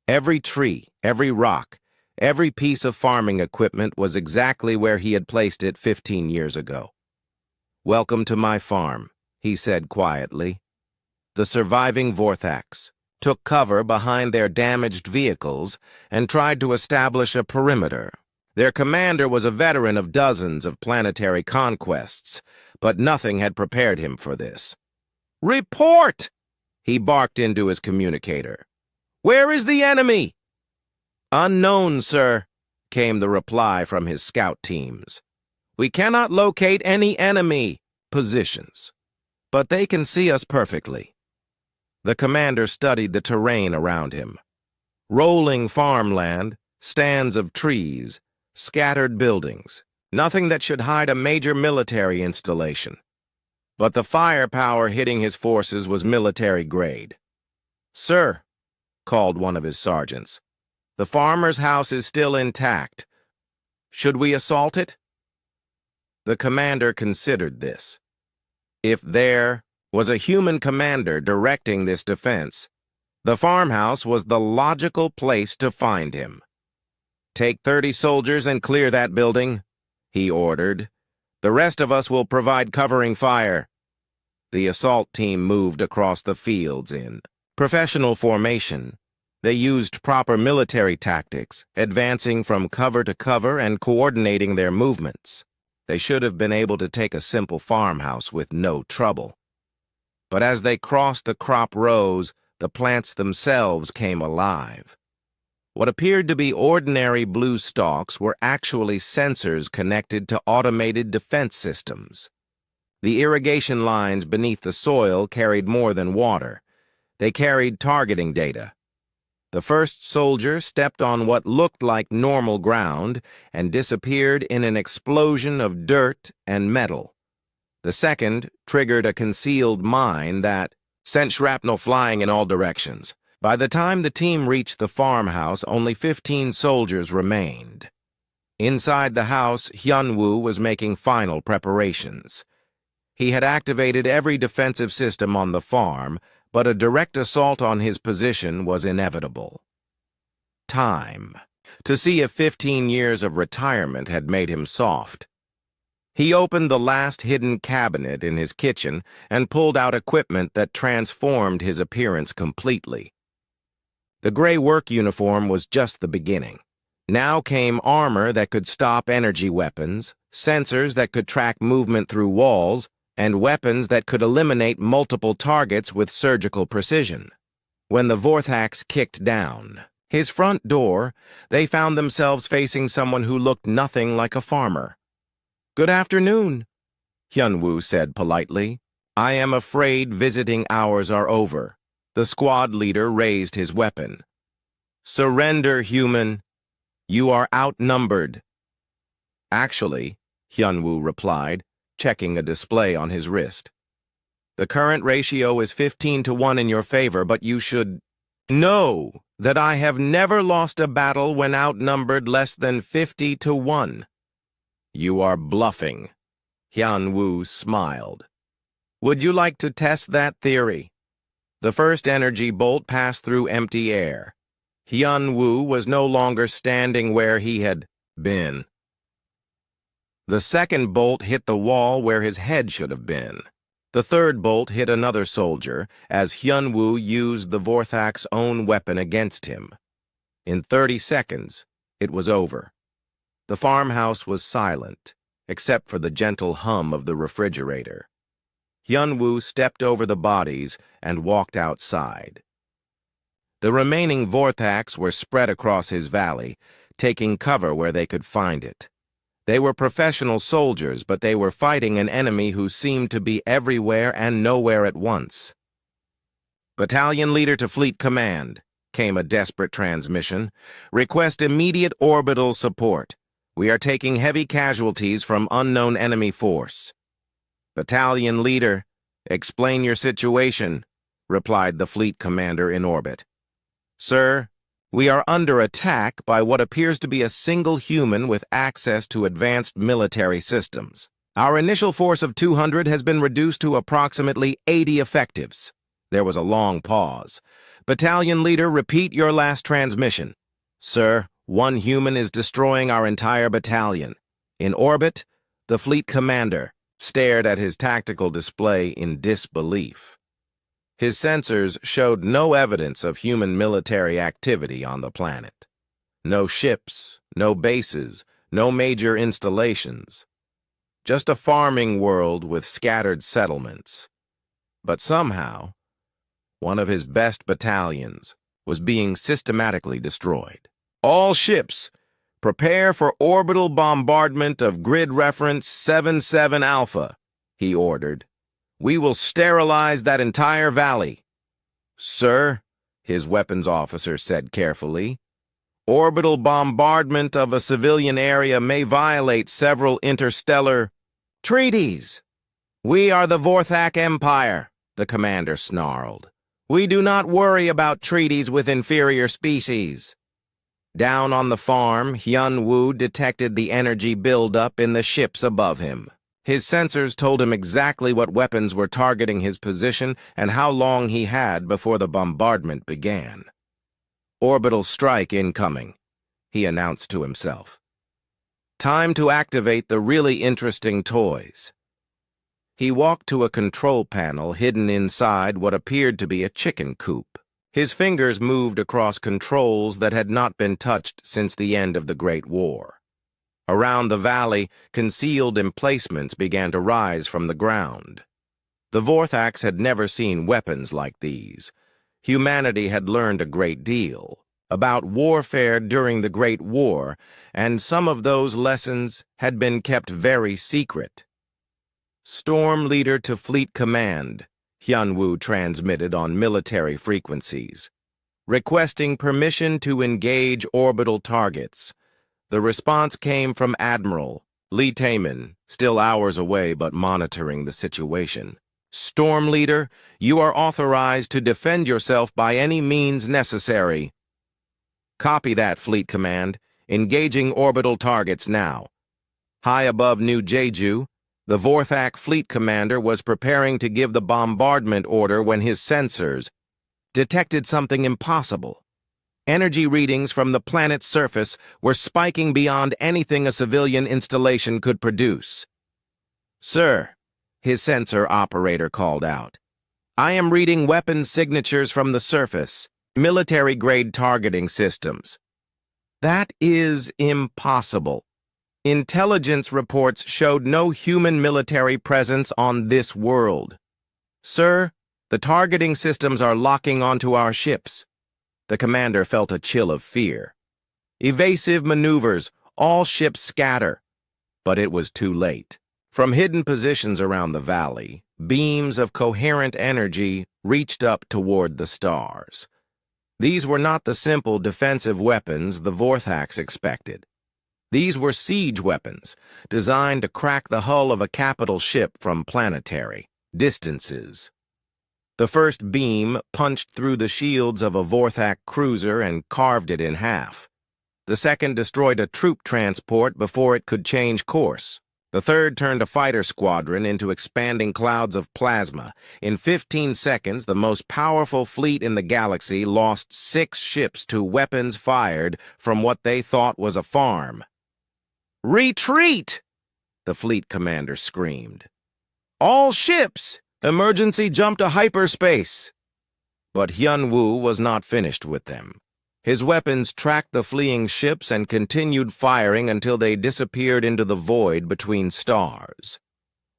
Every tree, every rock, every piece of farming equipment was exactly where he had placed it 15 years ago. Welcome to my farm, he said quietly. The surviving Vorthaks took cover behind their damaged vehicles and tried to establish a perimeter. Their commander was a veteran of dozens of planetary conquests, but nothing had prepared him for this. Report! He barked into his communicator. Where is the enemy? Unknown, sir, came the reply from his scout teams. We cannot locate any enemy positions, but they can see us perfectly. The commander studied the terrain around him. Rolling farmland, stands of trees, scattered buildings, nothing that should hide a major military installation. But the firepower hitting his forces was military grade. Sir, called one of his sergeants, the farmer's house is still intact. Should we assault it? The commander considered this. If there was a human commander directing this defense, the farmhouse was the logical place to find him. Take 30 soldiers and clear that building, he ordered. The rest of us will provide covering fire. The assault team moved across the fields in professional formation. They used proper military tactics, advancing from cover to cover and coordinating their movements. They should have been able to take a simple farmhouse with no trouble. But as they crossed the crop rows, the plants themselves came alive. What appeared to be ordinary blue stalks were actually sensors connected to automated defense systems. The irrigation lines beneath the soil carried more than water. They carried targeting data. The first soldier stepped on what looked like normal ground and disappeared in an explosion of dirt and metal. The second triggered a concealed mine that sent shrapnel flying in all directions. By the time the team reached the farmhouse, only 15 soldiers remained. Inside the house, Hyunwoo was making final preparations. He had activated every defensive system on the farm, but a direct assault on his position was inevitable. Time. To see if 15 years of retirement had made him soft. He opened the last hidden cabinet in his kitchen and pulled out equipment that transformed his appearance completely. The gray work uniform was just the beginning. Now came armor that could stop energy weapons, sensors that could track movement through walls, and weapons that could eliminate multiple targets with surgical precision. When the Vorthax kicked down his front door, they found themselves facing someone who looked nothing like a farmer. "Good afternoon," Hyunwoo said politely. "I am afraid visiting hours are over." The squad leader raised his weapon. "Surrender, human. You are outnumbered." "Actually," Hyunwoo replied, checking a display on his wrist. "The current ratio is 15-1 in your favor, but you should know that I have never lost a battle when outnumbered less than 50-1. "You are bluffing." Hyunwoo smiled. "Would you like to test that theory?" The first energy bolt passed through empty air. Hyunwoo was no longer standing where he had been. The second bolt hit the wall where his head should have been. The third bolt hit another soldier, as Hyunwoo used the Vorthak's own weapon against him. In 30 seconds, it was over. The farmhouse was silent, except for the gentle hum of the refrigerator. Hyunwoo stepped over the bodies and walked outside. The remaining Vorthaks were spread across his valley, taking cover where they could find it. They were professional soldiers, but they were fighting an enemy who seemed to be everywhere and nowhere at once. "Battalion leader to Fleet Command," came a desperate transmission. "Request immediate orbital support. We are taking heavy casualties from unknown enemy force." "Battalion leader, explain your situation," replied the fleet commander in orbit. "Sir, we are under attack by what appears to be a single human with access to advanced military systems. Our initial force of 200 has been reduced to approximately 80 effectives." There was a long pause. "Battalion leader, repeat your last transmission." "Sir, one human is destroying our entire battalion." In orbit, the fleet commander stared at his tactical display in disbelief. His sensors showed no evidence of human military activity on the planet. No ships, no bases, no major installations. Just a farming world with scattered settlements. But somehow, one of his best battalions was being systematically destroyed. "All ships, prepare for orbital bombardment of grid reference 77 Alpha," he ordered. "We will sterilize that entire valley." "Sir," his weapons officer said carefully, "orbital bombardment of a civilian area may violate several interstellar treaties." "We are the Vorthak Empire," the commander snarled. "We do not worry about treaties with inferior species." Down on the farm, Hyunwoo detected the energy buildup in the ships above him. His sensors told him exactly what weapons were targeting his position and how long he had before the bombardment began. "Orbital strike incoming," he announced to himself. "Time to activate the really interesting toys." He walked to a control panel hidden inside what appeared to be a chicken coop. His fingers moved across controls that had not been touched since the end of the Great War. Around the valley, concealed emplacements began to rise from the ground. The Vorthaks had never seen weapons like these. Humanity had learned a great deal about warfare during the Great War, and some of those lessons had been kept very secret. "Storm leader to Fleet Command," Hyunwoo transmitted on military frequencies. requesting permission to engage orbital targets. The response came from Admiral Lee Taman, still hours away but monitoring the situation. Storm Leader, you are authorized to defend yourself by any means necessary. Copy that, Fleet Command. Engaging orbital targets now. High above New Jeju, the Vorthak Fleet Commander was preparing to give the bombardment order when his sensors detected something impossible. Energy readings from the planet's surface were spiking beyond anything a civilian installation could produce. Sir, his sensor operator called out, I am reading weapons signatures from the surface, military-grade targeting systems. That is impossible. Intelligence reports showed no human military presence on this world. Sir, the targeting systems are locking onto our ships. The commander felt a chill of fear. Evasive maneuvers, all ships scatter. But it was too late. From hidden positions around the valley, beams of coherent energy reached up toward the stars. These were not the simple defensive weapons the Vorthaks expected. These were siege weapons, designed to crack the hull of a capital ship from planetary distances. The first beam punched through the shields of a Vorthak cruiser and carved it in half. The second destroyed a troop transport before it could change course. The third turned a fighter squadron into expanding clouds of plasma. In 15 seconds, the most powerful fleet in the galaxy lost 6 ships to weapons fired from what they thought was a farm. "Retreat!" the fleet commander screamed. "All ships! Emergency jump to hyperspace!" But Hyun-woo was not finished with them. His weapons tracked the fleeing ships and continued firing until they disappeared into the void between stars.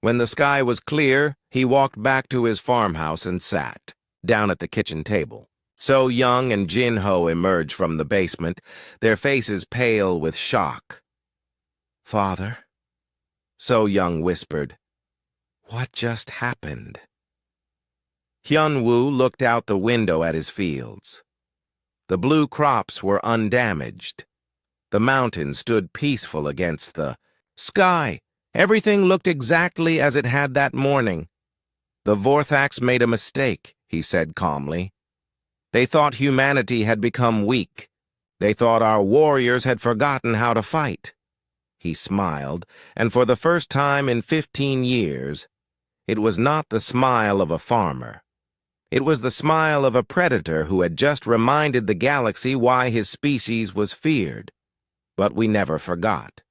When the sky was clear, he walked back to his farmhouse and sat down at the kitchen table. So Young and Jin-ho emerged from the basement, their faces pale with shock. "Father," So Young whispered, "What just happened?" Hyun-woo looked out the window at his fields. The blue crops were undamaged. The mountains stood peaceful against the sky. Everything looked exactly as it had that morning. "The Vorthaks made a mistake," he said calmly. "They thought humanity had become weak. They thought our warriors had forgotten how to fight." He smiled, and for the first time in 15 years, it was not the smile of a farmer. It was the smile of a predator who had just reminded the galaxy why his species was feared. But we never forgot.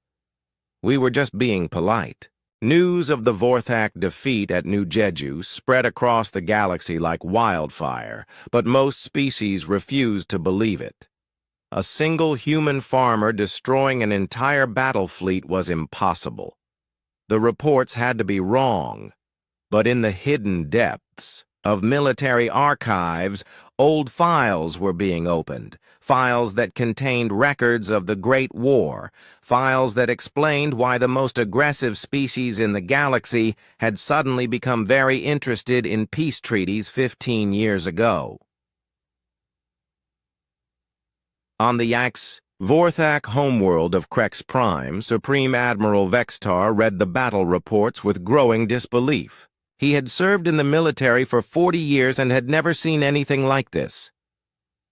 We were just being polite. News of the Vorthak defeat at New Jeju spread across the galaxy like wildfire, but most species refused to believe it. A single human farmer destroying an entire battle fleet was impossible. The reports had to be wrong, but in the hidden depths of military archives, old files were being opened, files that contained records of the Great War, files that explained why the most aggressive species in the galaxy had suddenly become very interested in peace treaties 15 years ago. On the Yak's Vorthak homeworld of Krex Prime, Supreme Admiral Vextar read the battle reports with growing disbelief. He had served in the military for 40 years and had never seen anything like this.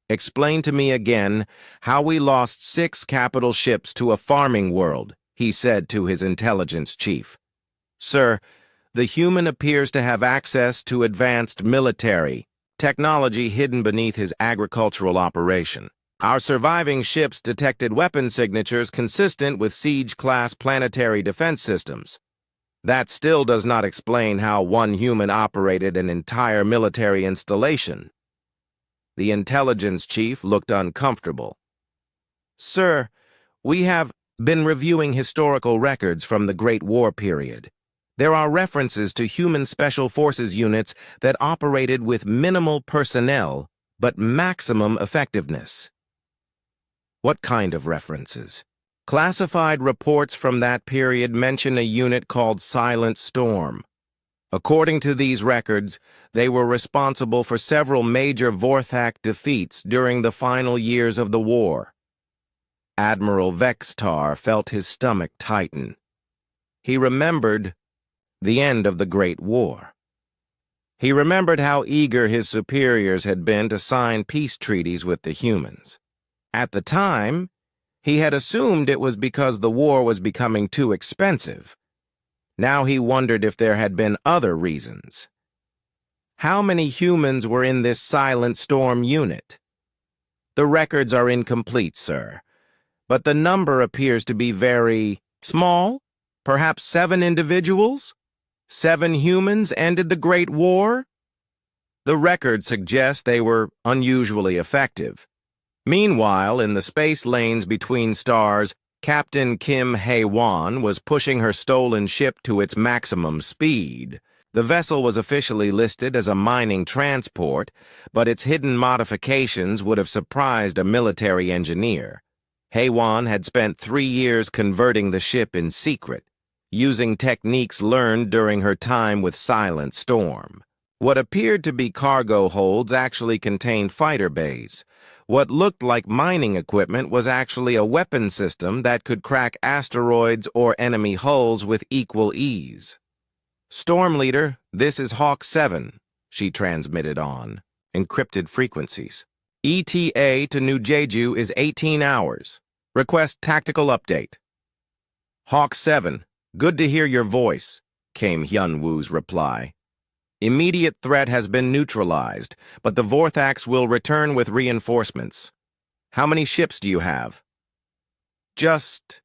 "Explain to me again how we lost 6 capital ships to a farming world," he said to his intelligence chief. "Sir, the human appears to have access to advanced military technology hidden beneath his agricultural operation. Our surviving ships detected weapon signatures consistent with siege-class planetary defense systems. That still does not explain how one human operated an entire military installation." The intelligence chief looked uncomfortable. "Sir, we have been reviewing historical records from the Great War period. There are references to human special forces units that operated with minimal personnel but maximum effectiveness." "What kind of references?" "Classified reports from that period mention a unit called Silent Storm. According to these records, they were responsible for several major Vorthak defeats during the final years of the war. Admiral Vextar felt his stomach tighten. He remembered the end of the Great War. He remembered how eager his superiors had been to sign peace treaties with the humans. At the time, he had assumed it was because the war was becoming too expensive. Now he wondered if there had been other reasons. How many humans were in this Silent Storm unit? The records are incomplete, sir, but the number appears to be very small. Perhaps 7 individuals? 7 humans ended the Great War? The records suggest they were unusually effective. Meanwhile, in the space lanes between stars, Captain Kim Hae-won was pushing her stolen ship to its maximum speed. The vessel was officially listed as a mining transport, but its hidden modifications would have surprised a military engineer. Hae-won had spent 3 years converting the ship in secret, using techniques learned during her time with Silent Storm. What appeared to be cargo holds actually contained fighter bays. What looked like mining equipment was actually a weapon system that could crack asteroids or enemy hulls with equal ease. "Storm Leader, this is Hawk 7, she transmitted on encrypted frequencies. ETA to New Jeju is 18 hours. Request tactical update. Hawk 7, good to hear your voice, came Hyun-woo's reply. Immediate threat has been neutralized, but the Vorthaks will return with reinforcements. How many ships do you have? Just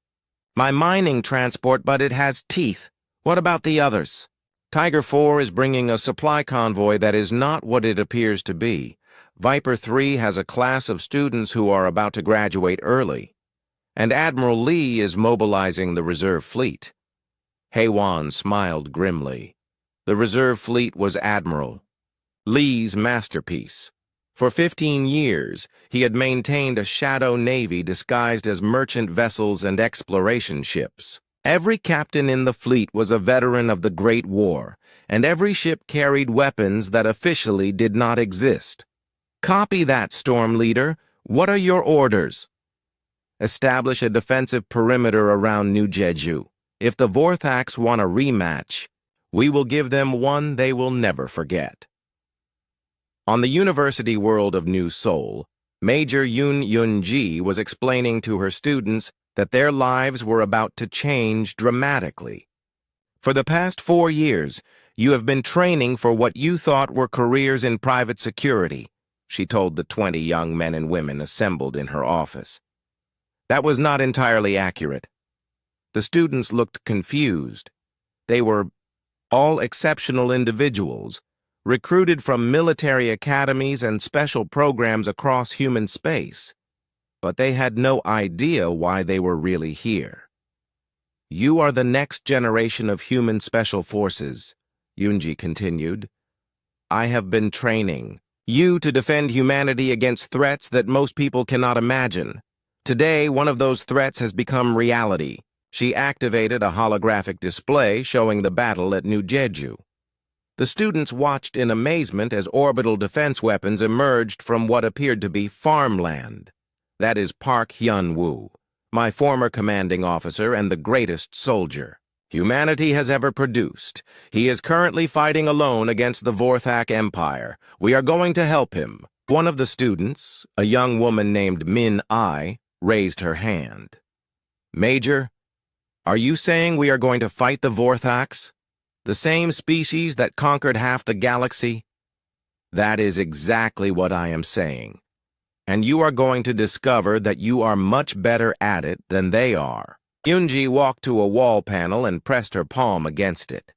my mining transport, but it has teeth. What about the others? Tiger 4 is bringing a supply convoy that is not what it appears to be. Viper 3 has a class of students who are about to graduate early. And Admiral Lee is mobilizing the reserve fleet. Hae-won smiled grimly. The reserve fleet was Admiral Lee's masterpiece. For 15 years, he had maintained a shadow navy disguised as merchant vessels and exploration ships. Every captain in the fleet was a veteran of the Great War, and every ship carried weapons that officially did not exist. Copy that, Storm Leader. What are your orders? Establish a defensive perimeter around New Jeju. If the Vorthaks want a rematch, we will give them one they will never forget. On the university world of New Seoul, Major Yoon Yun-ji was explaining to her students that their lives were about to change dramatically. For the past 4 years, you have been training for what you thought were careers in private security, she told the 20 young men and women assembled in her office. That was not entirely accurate. The students looked confused. They were all exceptional individuals, recruited from military academies and special programs across human space, but they had no idea why they were really here. You are the next generation of human special forces, Yoonji continued. I have been training you to defend humanity against threats that most people cannot imagine. Today, one of those threats has become reality. She activated a holographic display showing the battle at New Jeju. The students watched in amazement as orbital defense weapons emerged from what appeared to be farmland. That is Park Hyun-woo, my former commanding officer and the greatest soldier humanity has ever produced. He is currently fighting alone against the Vorthak Empire. We are going to help him. One of the students, a young woman named Min-ai, raised her hand. Major, are you saying we are going to fight the Vorthaks? The same species that conquered half the galaxy? That is exactly what I am saying. And you are going to discover that you are much better at it than they are. Yoonji walked to a wall panel and pressed her palm against it.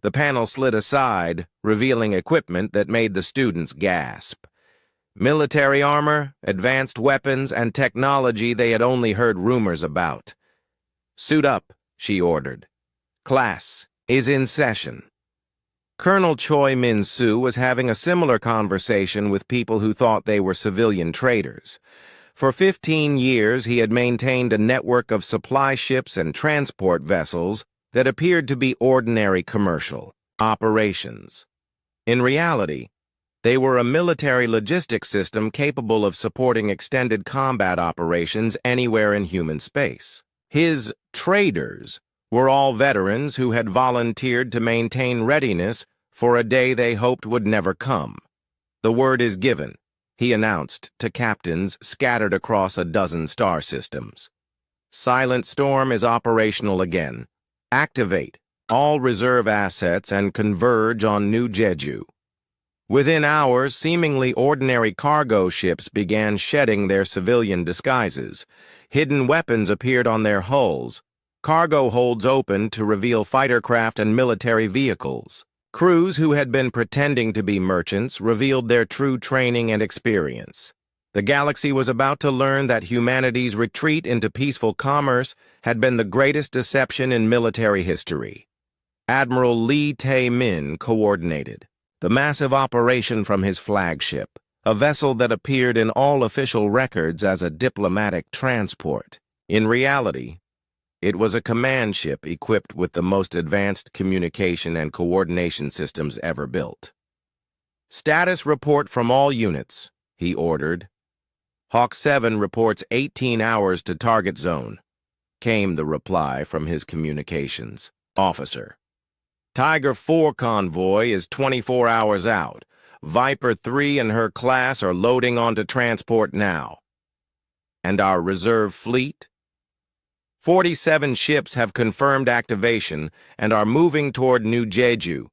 The panel slid aside, revealing equipment that made the students gasp. Military armor, advanced weapons, and technology they had only heard rumors about. Suit up, she ordered. Class is in session. Colonel Choi Min-soo was having a similar conversation with people who thought they were civilian traders. For 15 years, he had maintained a network of supply ships and transport vessels that appeared to be ordinary commercial. Operations. In reality, they were a military logistics system capable of supporting extended combat operations anywhere in human space. His traders were all veterans who had volunteered to maintain readiness for a day they hoped would never come. "The word is given," he announced to captains scattered across a dozen star systems. "Silent Storm is operational again. Activate all reserve assets and converge on New Jeju." Within hours, seemingly ordinary cargo ships began shedding their civilian disguises. Hidden weapons appeared on their hulls. Cargo holds opened to reveal fighter craft and military vehicles. Crews who had been pretending to be merchants revealed their true training and experience. The galaxy was about to learn that humanity's retreat into peaceful commerce had been the greatest deception in military history. Admiral Lee Tae-min coordinated the massive operation from his flagship, a vessel that appeared in all official records as a diplomatic transport. In reality, it was a command ship equipped with the most advanced communication and coordination systems ever built. "Status report from all units," he ordered. "Hawk 7 reports 18 hours to target zone," came the reply from his communications officer. "Tiger 4 convoy is 24 hours out. Viper 3 and her class are loading onto transport now." "And our reserve fleet?" 47 ships have confirmed activation and are moving toward New Jeju.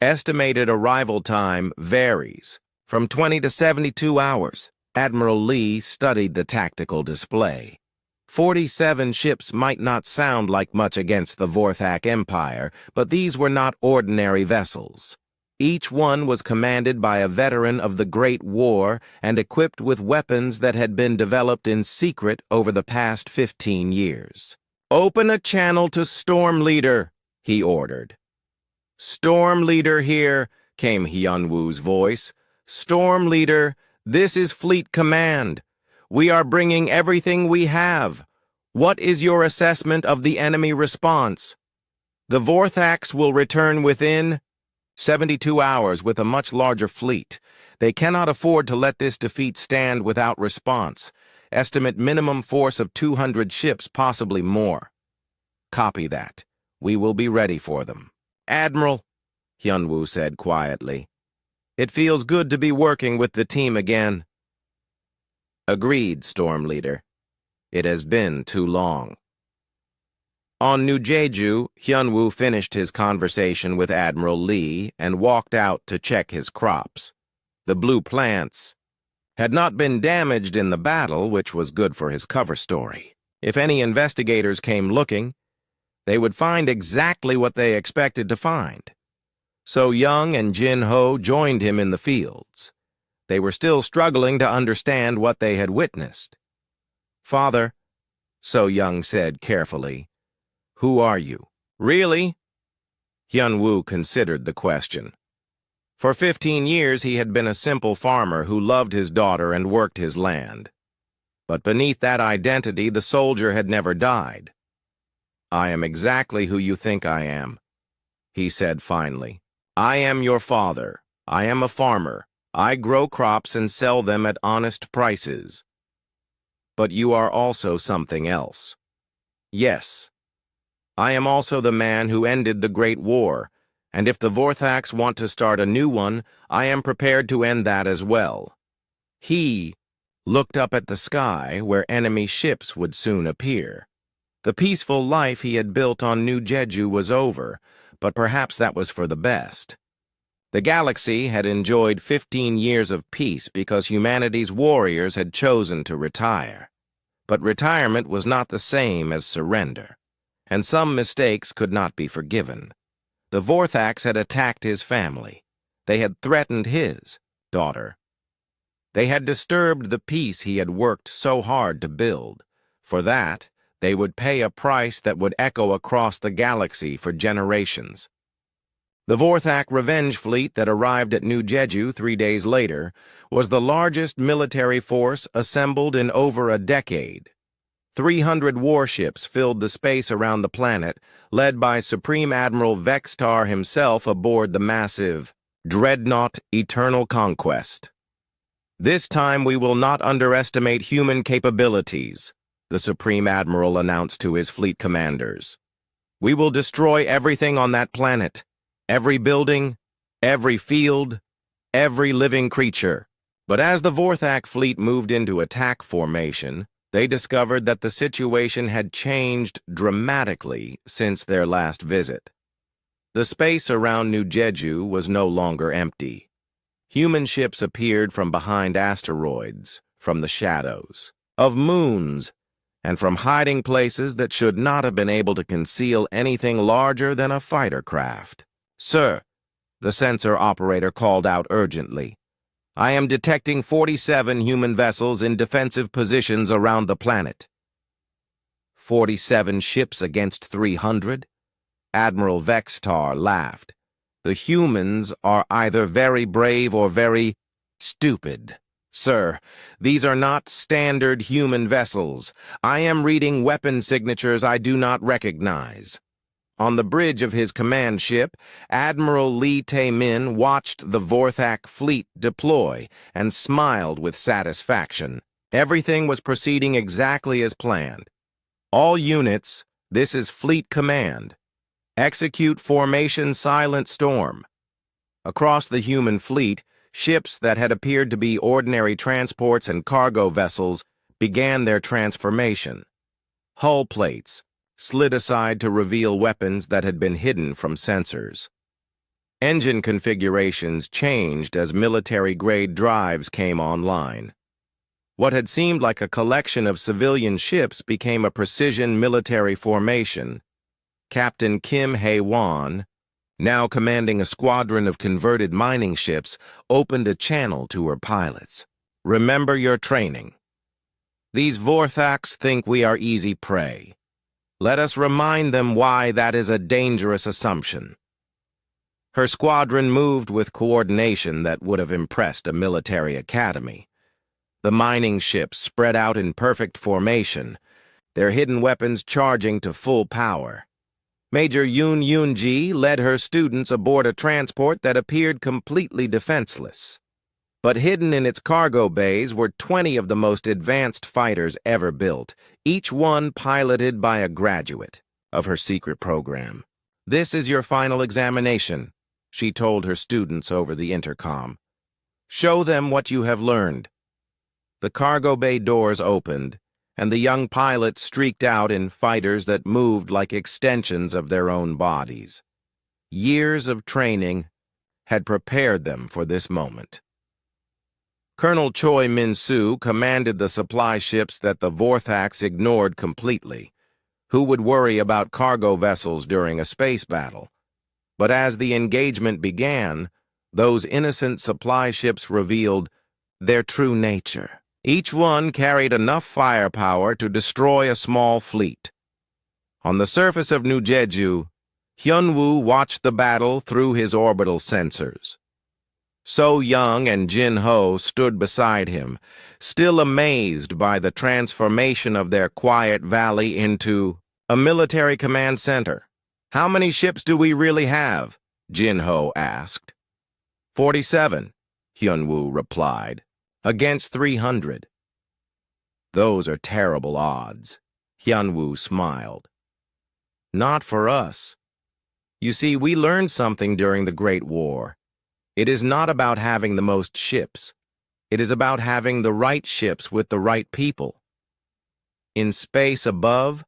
Estimated arrival time varies from 20 to 72 hours. Admiral Lee studied the tactical display. 47 ships might not sound like much against the Vorthak Empire, but these were not ordinary vessels. Each one was commanded by a veteran of the Great War and equipped with weapons that had been developed in secret over the past 15 years. "Open a channel to Storm Leader," he ordered. "Storm Leader here," came Hyunwoo's voice. "Storm Leader, this is Fleet Command. We are bringing everything we have. What is your assessment of the enemy response?" "The Vorthaks will return within 72 hours with a much larger fleet. They cannot afford to let this defeat stand without response. Estimate minimum force of 200 ships, possibly more." "Copy that. We will be ready for them." "Admiral," Hyunwoo said quietly, "it feels good to be working with the team again." "Agreed, Storm Leader. It has been too long." On New Jeju, Hyunwoo finished his conversation with Admiral Lee and walked out to check his crops. The blue plants had not been damaged in the battle, which was good for his cover story. If any investigators came looking, they would find exactly what they expected to find. So Young and Jin Ho joined him in the fields. They were still struggling to understand what they had witnessed. "Father," So Young said carefully, "who are you?" "Really?" Hyunwoo considered the question. For 15 years he had been a simple farmer who loved his daughter and worked his land. But beneath that identity, the soldier had never died. "I am exactly who you think I am," he said finally. "I am your father. I am a farmer. I grow crops and sell them at honest prices. But you are also something else." "Yes. I am also the man who ended the Great War, and if the Vorthaks want to start a new one, I am prepared to end that as well." He looked up at the sky where enemy ships would soon appear. The peaceful life he had built on New Jeju was over, but perhaps that was for the best. The galaxy had enjoyed 15 years of peace because humanity's warriors had chosen to retire. But retirement was not the same as surrender, and some mistakes could not be forgiven. The Vorthaks had attacked his family. They had threatened his daughter. They had disturbed the peace he had worked so hard to build. For that, they would pay a price that would echo across the galaxy for generations. The Vorthak revenge fleet that arrived at New Jeju 3 days later was the largest military force assembled in over a decade. 300 warships filled the space around the planet, led by Supreme Admiral Vextar himself aboard the massive Dreadnought Eternal Conquest. "This time we will not underestimate human capabilities," the Supreme Admiral announced to his fleet commanders. "We will destroy everything on that planet, every building, every field, every living creature." But as the Vorthak fleet moved into attack formation, they discovered that the situation had changed dramatically since their last visit. The space around New Jeju was no longer empty. Human ships appeared from behind asteroids, from the shadows of moons, and from hiding places that should not have been able to conceal anything larger than a fighter craft. "Sir," the sensor operator called out urgently, "I am detecting 47 human vessels in defensive positions around the planet." 47 ships against 300? Admiral Vextar laughed. "The humans are either very brave or very stupid. Sir, these are not standard human vessels. I am reading weapon signatures I do not recognize." On the bridge of his command ship, Admiral Lee Tae-min watched the Vorthak fleet deploy and smiled with satisfaction. Everything was proceeding exactly as planned. "All units, this is Fleet Command. Execute Formation Silent Storm." Across the human fleet, ships that had appeared to be ordinary transports and cargo vessels began their transformation. Hull plates slid aside to reveal weapons that had been hidden from sensors. Engine configurations changed as military-grade drives came online. What had seemed like a collection of civilian ships became a precision military formation. Captain Kim Hae-won, now commanding a squadron of converted mining ships, opened a channel to her pilots. "Remember your training. These Vorthaks think we are easy prey. Let us remind them why that is a dangerous assumption." Her squadron moved with coordination that would have impressed a military academy. The mining ships spread out in perfect formation, their hidden weapons charging to full power. Major Yoon Yoon-ji led her students aboard a transport that appeared completely defenseless. But hidden in its cargo bays were 20 of the most advanced fighters ever built, each one piloted by a graduate of her secret program. "This is your final examination," she told her students over the intercom. "Show them what you have learned." The cargo bay doors opened, and the young pilots streaked out in fighters that moved like extensions of their own bodies. Years of training had prepared them for this moment. Colonel Choi Min-soo commanded the supply ships that the Vorthaks ignored completely. Who would worry about cargo vessels during a space battle? But as the engagement began, those innocent supply ships revealed their true nature. Each one carried enough firepower to destroy a small fleet. On the surface of New Jeju, Hyunwoo watched the battle through his orbital sensors. So Young and Jin Ho stood beside him, still amazed by the transformation of their quiet valley into a military command center. "How many ships do we really have?" Jin Ho asked. 47, Hyunwoo replied, "against 300. "Those are terrible odds," Hyunwoo smiled. "Not for us. You see, we learned something during the Great War. It is not about having the most ships. It is about having the right ships with the right people. In space above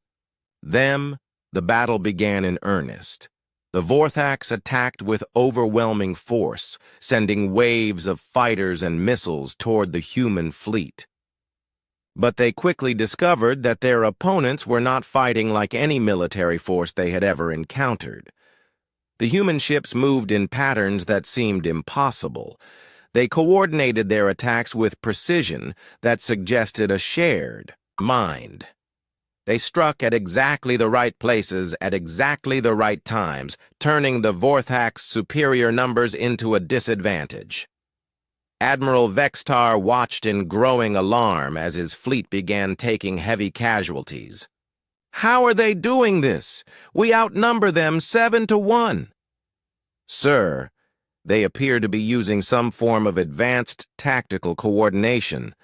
them, the battle began in earnest. The Vorthaks attacked with overwhelming force, sending waves of fighters and missiles toward the human fleet. But they quickly discovered that their opponents were not fighting like any military force they had ever encountered. The human ships moved in patterns that seemed impossible. They coordinated their attacks with precision that suggested a shared mind. They struck at exactly the right places at exactly the right times, turning the Vorthak's superior numbers into a disadvantage. Admiral Vextar watched in growing alarm as his fleet began taking heavy casualties. "How are they doing this? We outnumber them 7-1. "Sir, they appear to be using some form of advanced tactical coordination.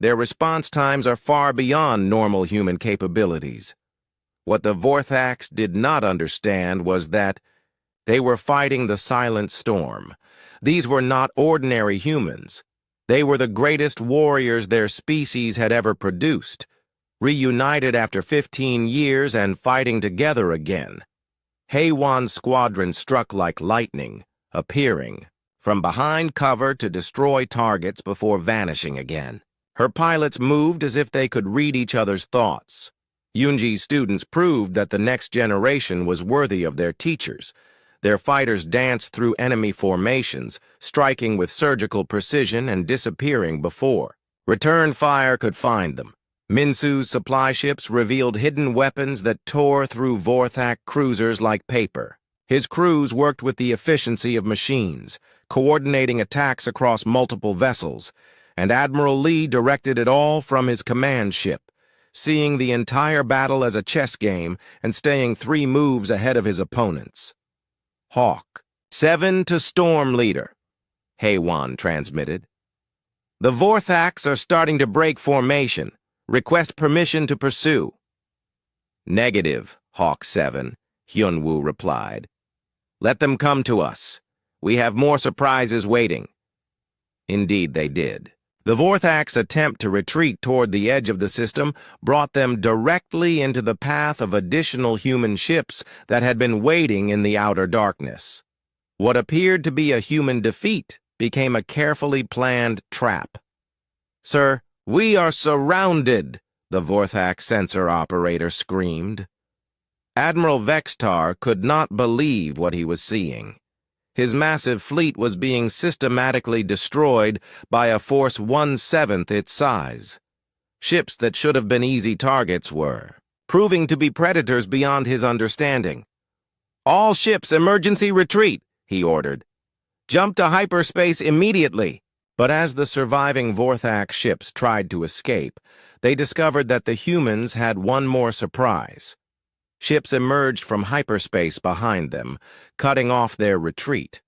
Their response times are far beyond normal human capabilities. What the Vorthax did not understand was that they were fighting the Silent Storm. These were not ordinary humans. They were the greatest warriors their species had ever produced, reunited after 15 years and fighting together again. Haywan's squadron struck like lightning, appearing from behind cover to destroy targets before vanishing again. Her pilots moved as if they could read each other's thoughts. Yunji's students proved that the next generation was worthy of their teachers. Their fighters danced through enemy formations, striking with surgical precision and disappearing before return fire could find them. Minsu's supply ships revealed hidden weapons that tore through Vorthak cruisers like paper. His crews worked with the efficiency of machines, coordinating attacks across multiple vessels, and Admiral Lee directed it all from his command ship, seeing the entire battle as a chess game and staying 3 moves ahead of his opponents. "Hawk, 7 to Storm Leader," Haywan transmitted. "The Vorthax are starting to break formation. Request permission to pursue." "Negative, Hawk 7, Hyunwoo replied. "Let them come to us. We have more surprises waiting." Indeed they did. The Vorthax attempt to retreat toward the edge of the system brought them directly into the path of additional human ships that had been waiting in the outer darkness. What appeared to be a human defeat became a carefully planned trap. "Sir, we are surrounded," the Vorthak sensor operator screamed. Admiral Vextar could not believe what he was seeing. His massive fleet was being systematically destroyed by a force 1/7 its size. Ships that should have been easy targets were proving to be predators beyond his understanding. "All ships emergency retreat," he ordered. "Jump to hyperspace immediately." But as the surviving Vorthak ships tried to escape, they discovered that the humans had one more surprise. Ships emerged from hyperspace behind them, cutting off their retreat.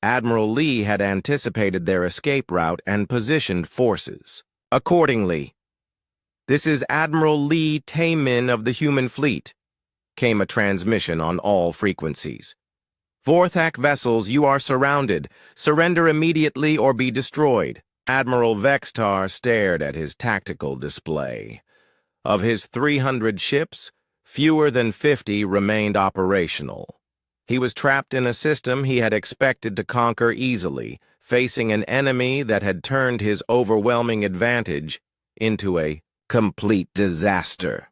Admiral Lee had anticipated their escape route and positioned forces accordingly. "This is Admiral Lee Taemin of the human fleet," came a transmission on all frequencies. "Vorthak vessels, you are surrounded. Surrender immediately or be destroyed." Admiral Vextar stared at his tactical display. Of his 300 ships, fewer than 50 remained operational. He was trapped in a system he had expected to conquer easily, facing an enemy that had turned his overwhelming advantage into a complete disaster.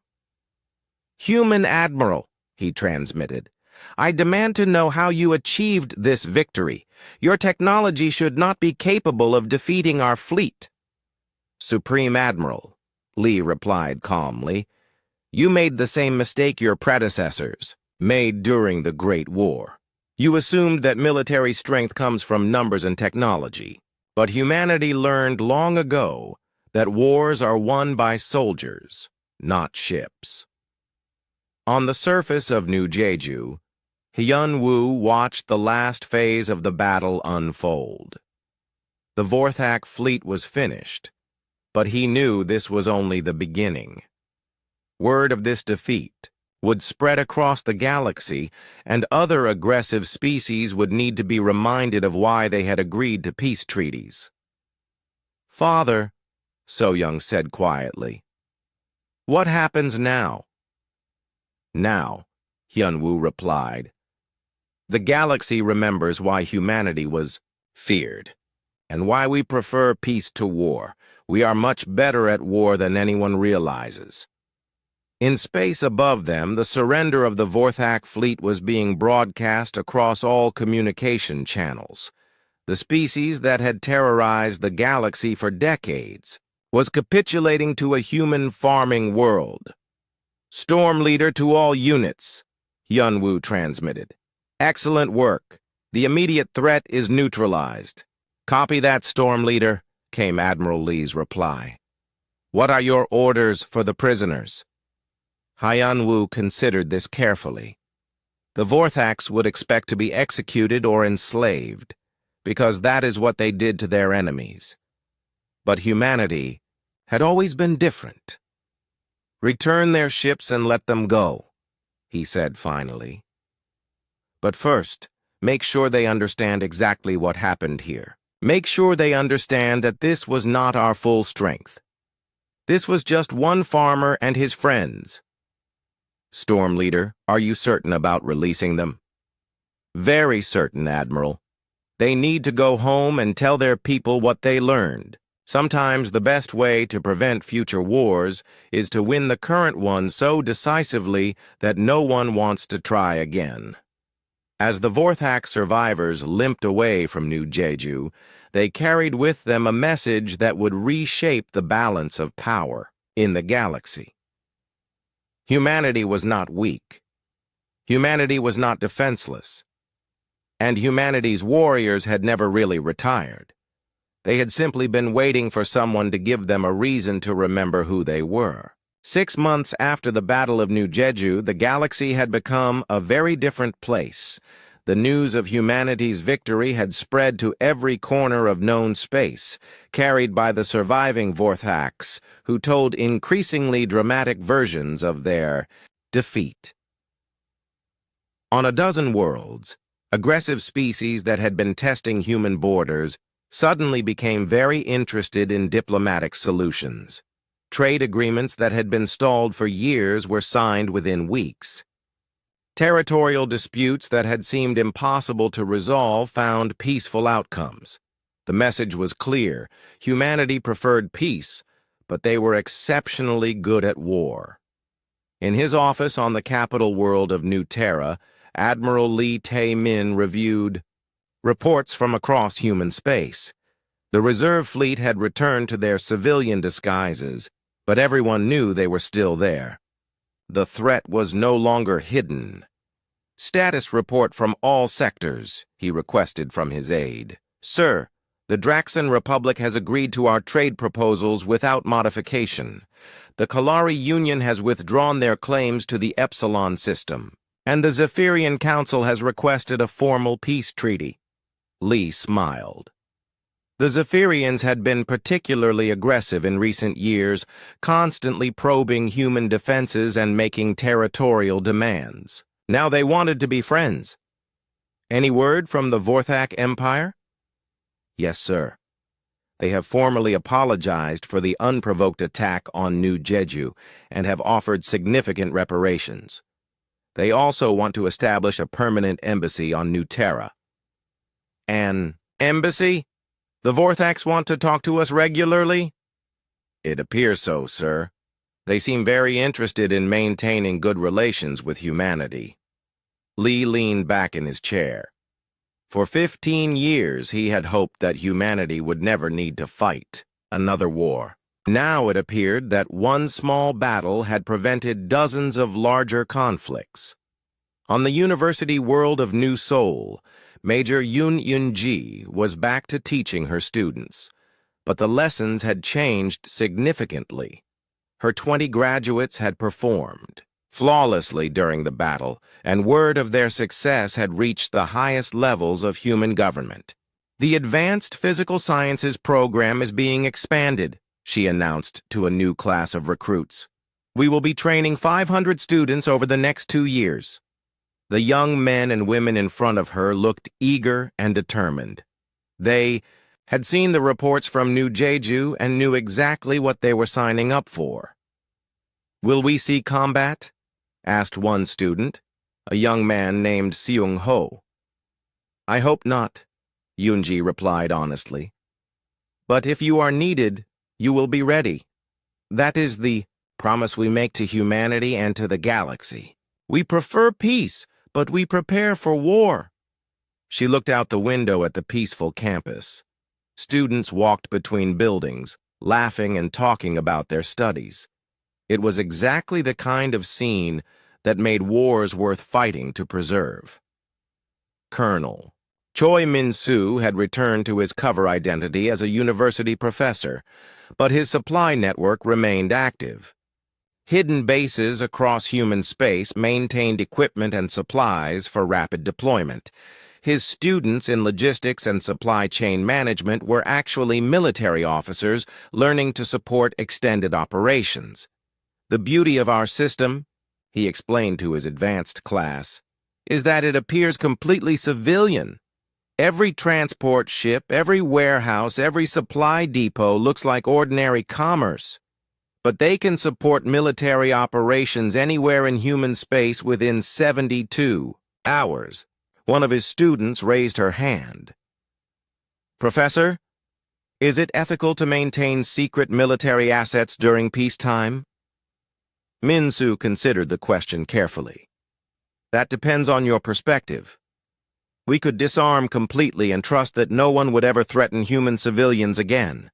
"Human Admiral," he transmitted, "I demand to know how you achieved this victory. Your technology should not be capable of defeating our fleet." "Supreme Admiral," Lee replied calmly, "you made the same mistake your predecessors made during the Great War. You assumed that military strength comes from numbers and technology, but humanity learned long ago that wars are won by soldiers, not ships." On the surface of New Jeju, Hyunwoo watched the last phase of the battle unfold. The Vorthak fleet was finished, but he knew this was only the beginning. Word of this defeat would spread across the galaxy, and other aggressive species would need to be reminded of why they had agreed to peace treaties. "Father," So-young said quietly, "what happens now?" "Now," Hyunwoo replied, "the galaxy remembers why humanity was feared, and why we prefer peace to war. We are much better at war than anyone realizes." In space above them, the surrender of the Vorthak fleet was being broadcast across all communication channels. The species that had terrorized the galaxy for decades was capitulating to a human farming world. "Storm Leader to all units," Hyunwoo transmitted. "Excellent work. The immediate threat is neutralized. Copy that, Storm Leader, came Admiral Lee's reply. What are your orders for the prisoners? Hyun-woo considered this carefully. The Vorthax would expect to be executed or enslaved, because that is what they did to their enemies. But humanity had always been different. Return their ships and let them go, he said finally. But first, make sure they understand exactly what happened here. Make sure they understand that this was not our full strength. This was just one farmer and his friends. Storm Leader, are you certain about releasing them? Very certain, Admiral. They need to go home and tell their people what they learned. Sometimes the best way to prevent future wars is to win the current one so decisively that no one wants to try again. As the Vorthax survivors limped away from New Jeju, they carried with them a message that would reshape the balance of power in the galaxy. Humanity was not weak. Humanity was not defenseless. And humanity's warriors had never really retired. They had simply been waiting for someone to give them a reason to remember who they were. 6 months after the Battle of New Jeju, the galaxy had become a very different place. The news of humanity's victory had spread to every corner of known space, carried by the surviving Vorthax, who told increasingly dramatic versions of their defeat. On a dozen worlds, aggressive species that had been testing human borders suddenly became very interested in diplomatic solutions. Trade agreements that had been stalled for years were signed within weeks. Territorial disputes that had seemed impossible to resolve found peaceful outcomes. The message was clear. Humanity preferred peace, but they were exceptionally good at war. In his office on the capital world of New Terra, Admiral Lee Tae-min reviewed reports from across human space. The reserve fleet had returned to their civilian disguises, but everyone knew they were still there. The threat was no longer hidden. Status report from all sectors, he requested from his aide. Sir, the Draxan Republic has agreed to our trade proposals without modification. The Kalari Union has withdrawn their claims to the Epsilon system, and the Zephyrian Council has requested a formal peace treaty. Lee smiled. The Zephyrians had been particularly aggressive in recent years, constantly probing human defenses and making territorial demands. Now they wanted to be friends. Any word from the Vorthak Empire? Yes, sir. They have formally apologized for the unprovoked attack on New Jeju and have offered significant reparations. They also want to establish a permanent embassy on New Terra. An embassy? The Vorthax want to talk to us regularly? It appears so, sir. They seem very interested in maintaining good relations with humanity. Lee leaned back in his chair. For 15 years, he had hoped that humanity would never need to fight another war. Now it appeared that one small battle had prevented dozens of larger conflicts. On the university world of New Seoul, Major Yoon Eun-ji was back to teaching her students, but the lessons had changed significantly. Her 20 graduates had performed flawlessly during the battle, and word of their success had reached the highest levels of human government. The Advanced Physical Sciences program is being expanded, she announced to a new class of recruits. We will be training 500 students over the next 2 years. The young men and women in front of her looked eager and determined. They had seen the reports from New Jeju and knew exactly what they were signing up for. Will we see combat? Asked one student, a young man named Seung-ho. I hope not, Yoon-ji replied honestly. But if you are needed, you will be ready. That is the promise we make to humanity and to the galaxy. We prefer peace, but we prepare for war. She looked out the window at the peaceful campus. Students walked between buildings, laughing and talking about their studies. It was exactly the kind of scene that made wars worth fighting to preserve. Colonel, Choi Min-soo had returned to his cover identity as a university professor, but his supply network remained active. Hidden bases across human space maintained equipment and supplies for rapid deployment. His students in logistics and supply chain management were actually military officers learning to support extended operations. The beauty of our system, he explained to his advanced class, is that it appears completely civilian. Every transport ship, every warehouse, every supply depot looks like ordinary commerce. But they can support military operations anywhere in human space within 72 hours. One of his students raised her hand. Professor, is it ethical to maintain secret military assets during peacetime? Min-soo considered the question carefully. That depends on your perspective. We could disarm completely and trust that no one would ever threaten human civilians again.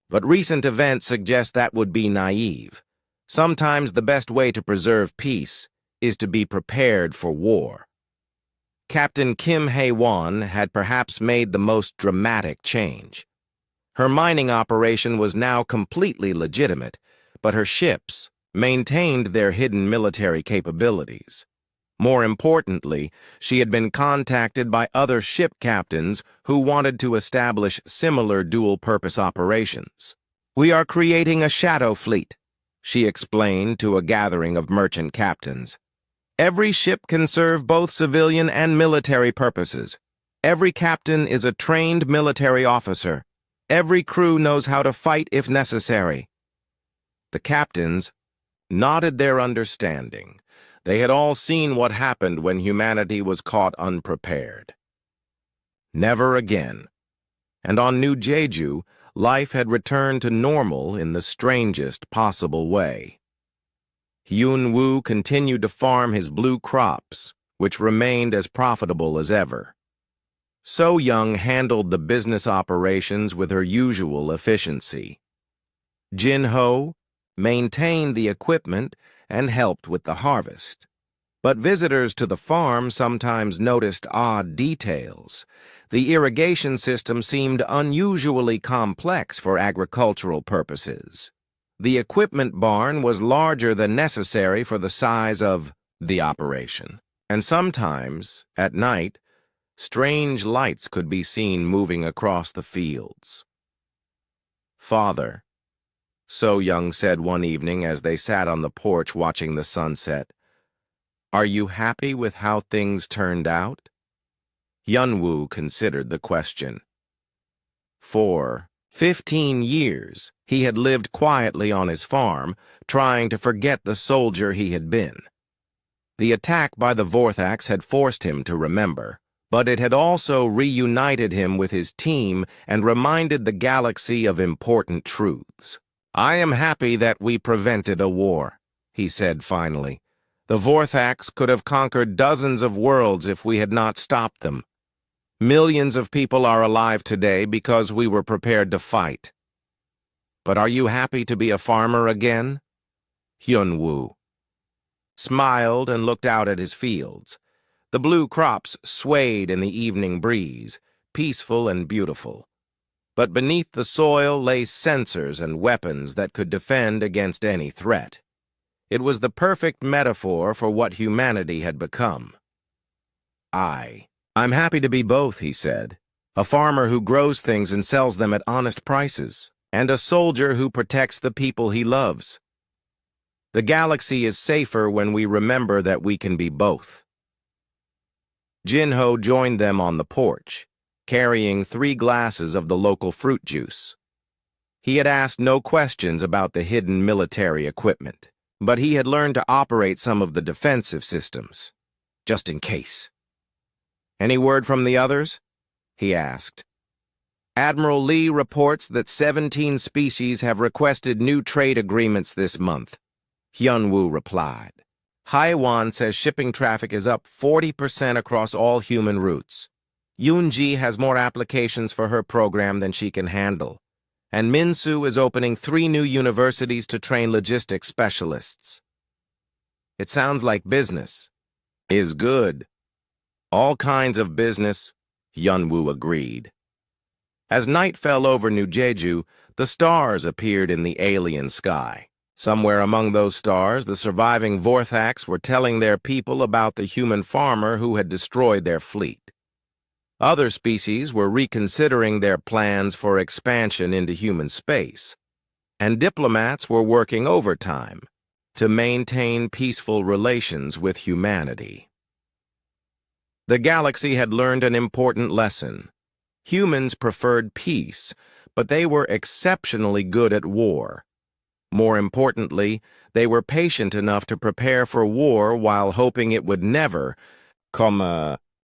But recent events suggest that would be naive. Sometimes the best way to preserve peace is to be prepared for war. Captain Kim Hae-won had perhaps made the most dramatic change. Her mining operation was now completely legitimate, but her ships maintained their hidden military capabilities. More importantly, she had been contacted by other ship captains who wanted to establish similar dual-purpose operations. "We are creating a shadow fleet," she explained to a gathering of merchant captains. "Every ship can serve both civilian and military purposes. Every captain is a trained military officer. Every crew knows how to fight if necessary." The captains nodded their understanding. They had all seen what happened when humanity was caught unprepared. Never again. And on New Jeju, life had returned to normal in the strangest possible way. Hyun-woo continued to farm his blue crops, which remained as profitable as ever. So-young handled the business operations with her usual efficiency. Jin-ho maintained the equipment and helped with the harvest. But visitors to the farm sometimes noticed odd details. The irrigation system seemed unusually complex for agricultural purposes. The equipment barn was larger than necessary for the size of the operation. And sometimes, at night, strange lights could be seen moving across the fields. "Father," So-young said one evening as they sat on the porch watching the sunset, "are you happy with how things turned out?" Hyun-woo considered the question. For 15 years, he had lived quietly on his farm, trying to forget the soldier he had been. The attack by the Vorthax had forced him to remember, but it had also reunited him with his team and reminded the galaxy of important truths. "I am happy that we prevented a war," he said finally. "The Vorthax could have conquered dozens of worlds if we had not stopped them. Millions of people are alive today because we were prepared to fight." "But are you happy to be a farmer again?" Hyun-woo smiled and looked out at his fields. The blue crops swayed in the evening breeze, peaceful and beautiful. But beneath the soil lay sensors and weapons that could defend against any threat. It was the perfect metaphor for what humanity had become. I'm happy to be both," he said. "A farmer who grows things and sells them at honest prices, and a soldier who protects the people he loves. The galaxy is safer when we remember that we can be both." Jin-ho joined them on the porch, carrying 3 glasses of the local fruit juice. He had asked no questions about the hidden military equipment, but he had learned to operate some of the defensive systems, just in case. "Any word from the others?" he asked. "Admiral Lee reports that 17 species have requested new trade agreements this month," Hyun-woo replied. "Haiwan says shipping traffic is up 40% across all human routes. Yoon-ji has more applications for her program than she can handle. And Min-soo is opening 3 new universities to train logistics specialists." "It sounds like business." "Is good. All kinds of business. Yunwu agreed. As night fell over New Jeju, the stars appeared in the alien sky. Somewhere among those stars, the surviving Vorthax were telling their people about the human farmer who had destroyed their fleet. Other species were reconsidering their plans for expansion into human space, and diplomats were working overtime to maintain peaceful relations with humanity. The galaxy had learned an important lesson. Humans preferred peace, but they were exceptionally good at war. More importantly, they were patient enough to prepare for war while hoping it would never come.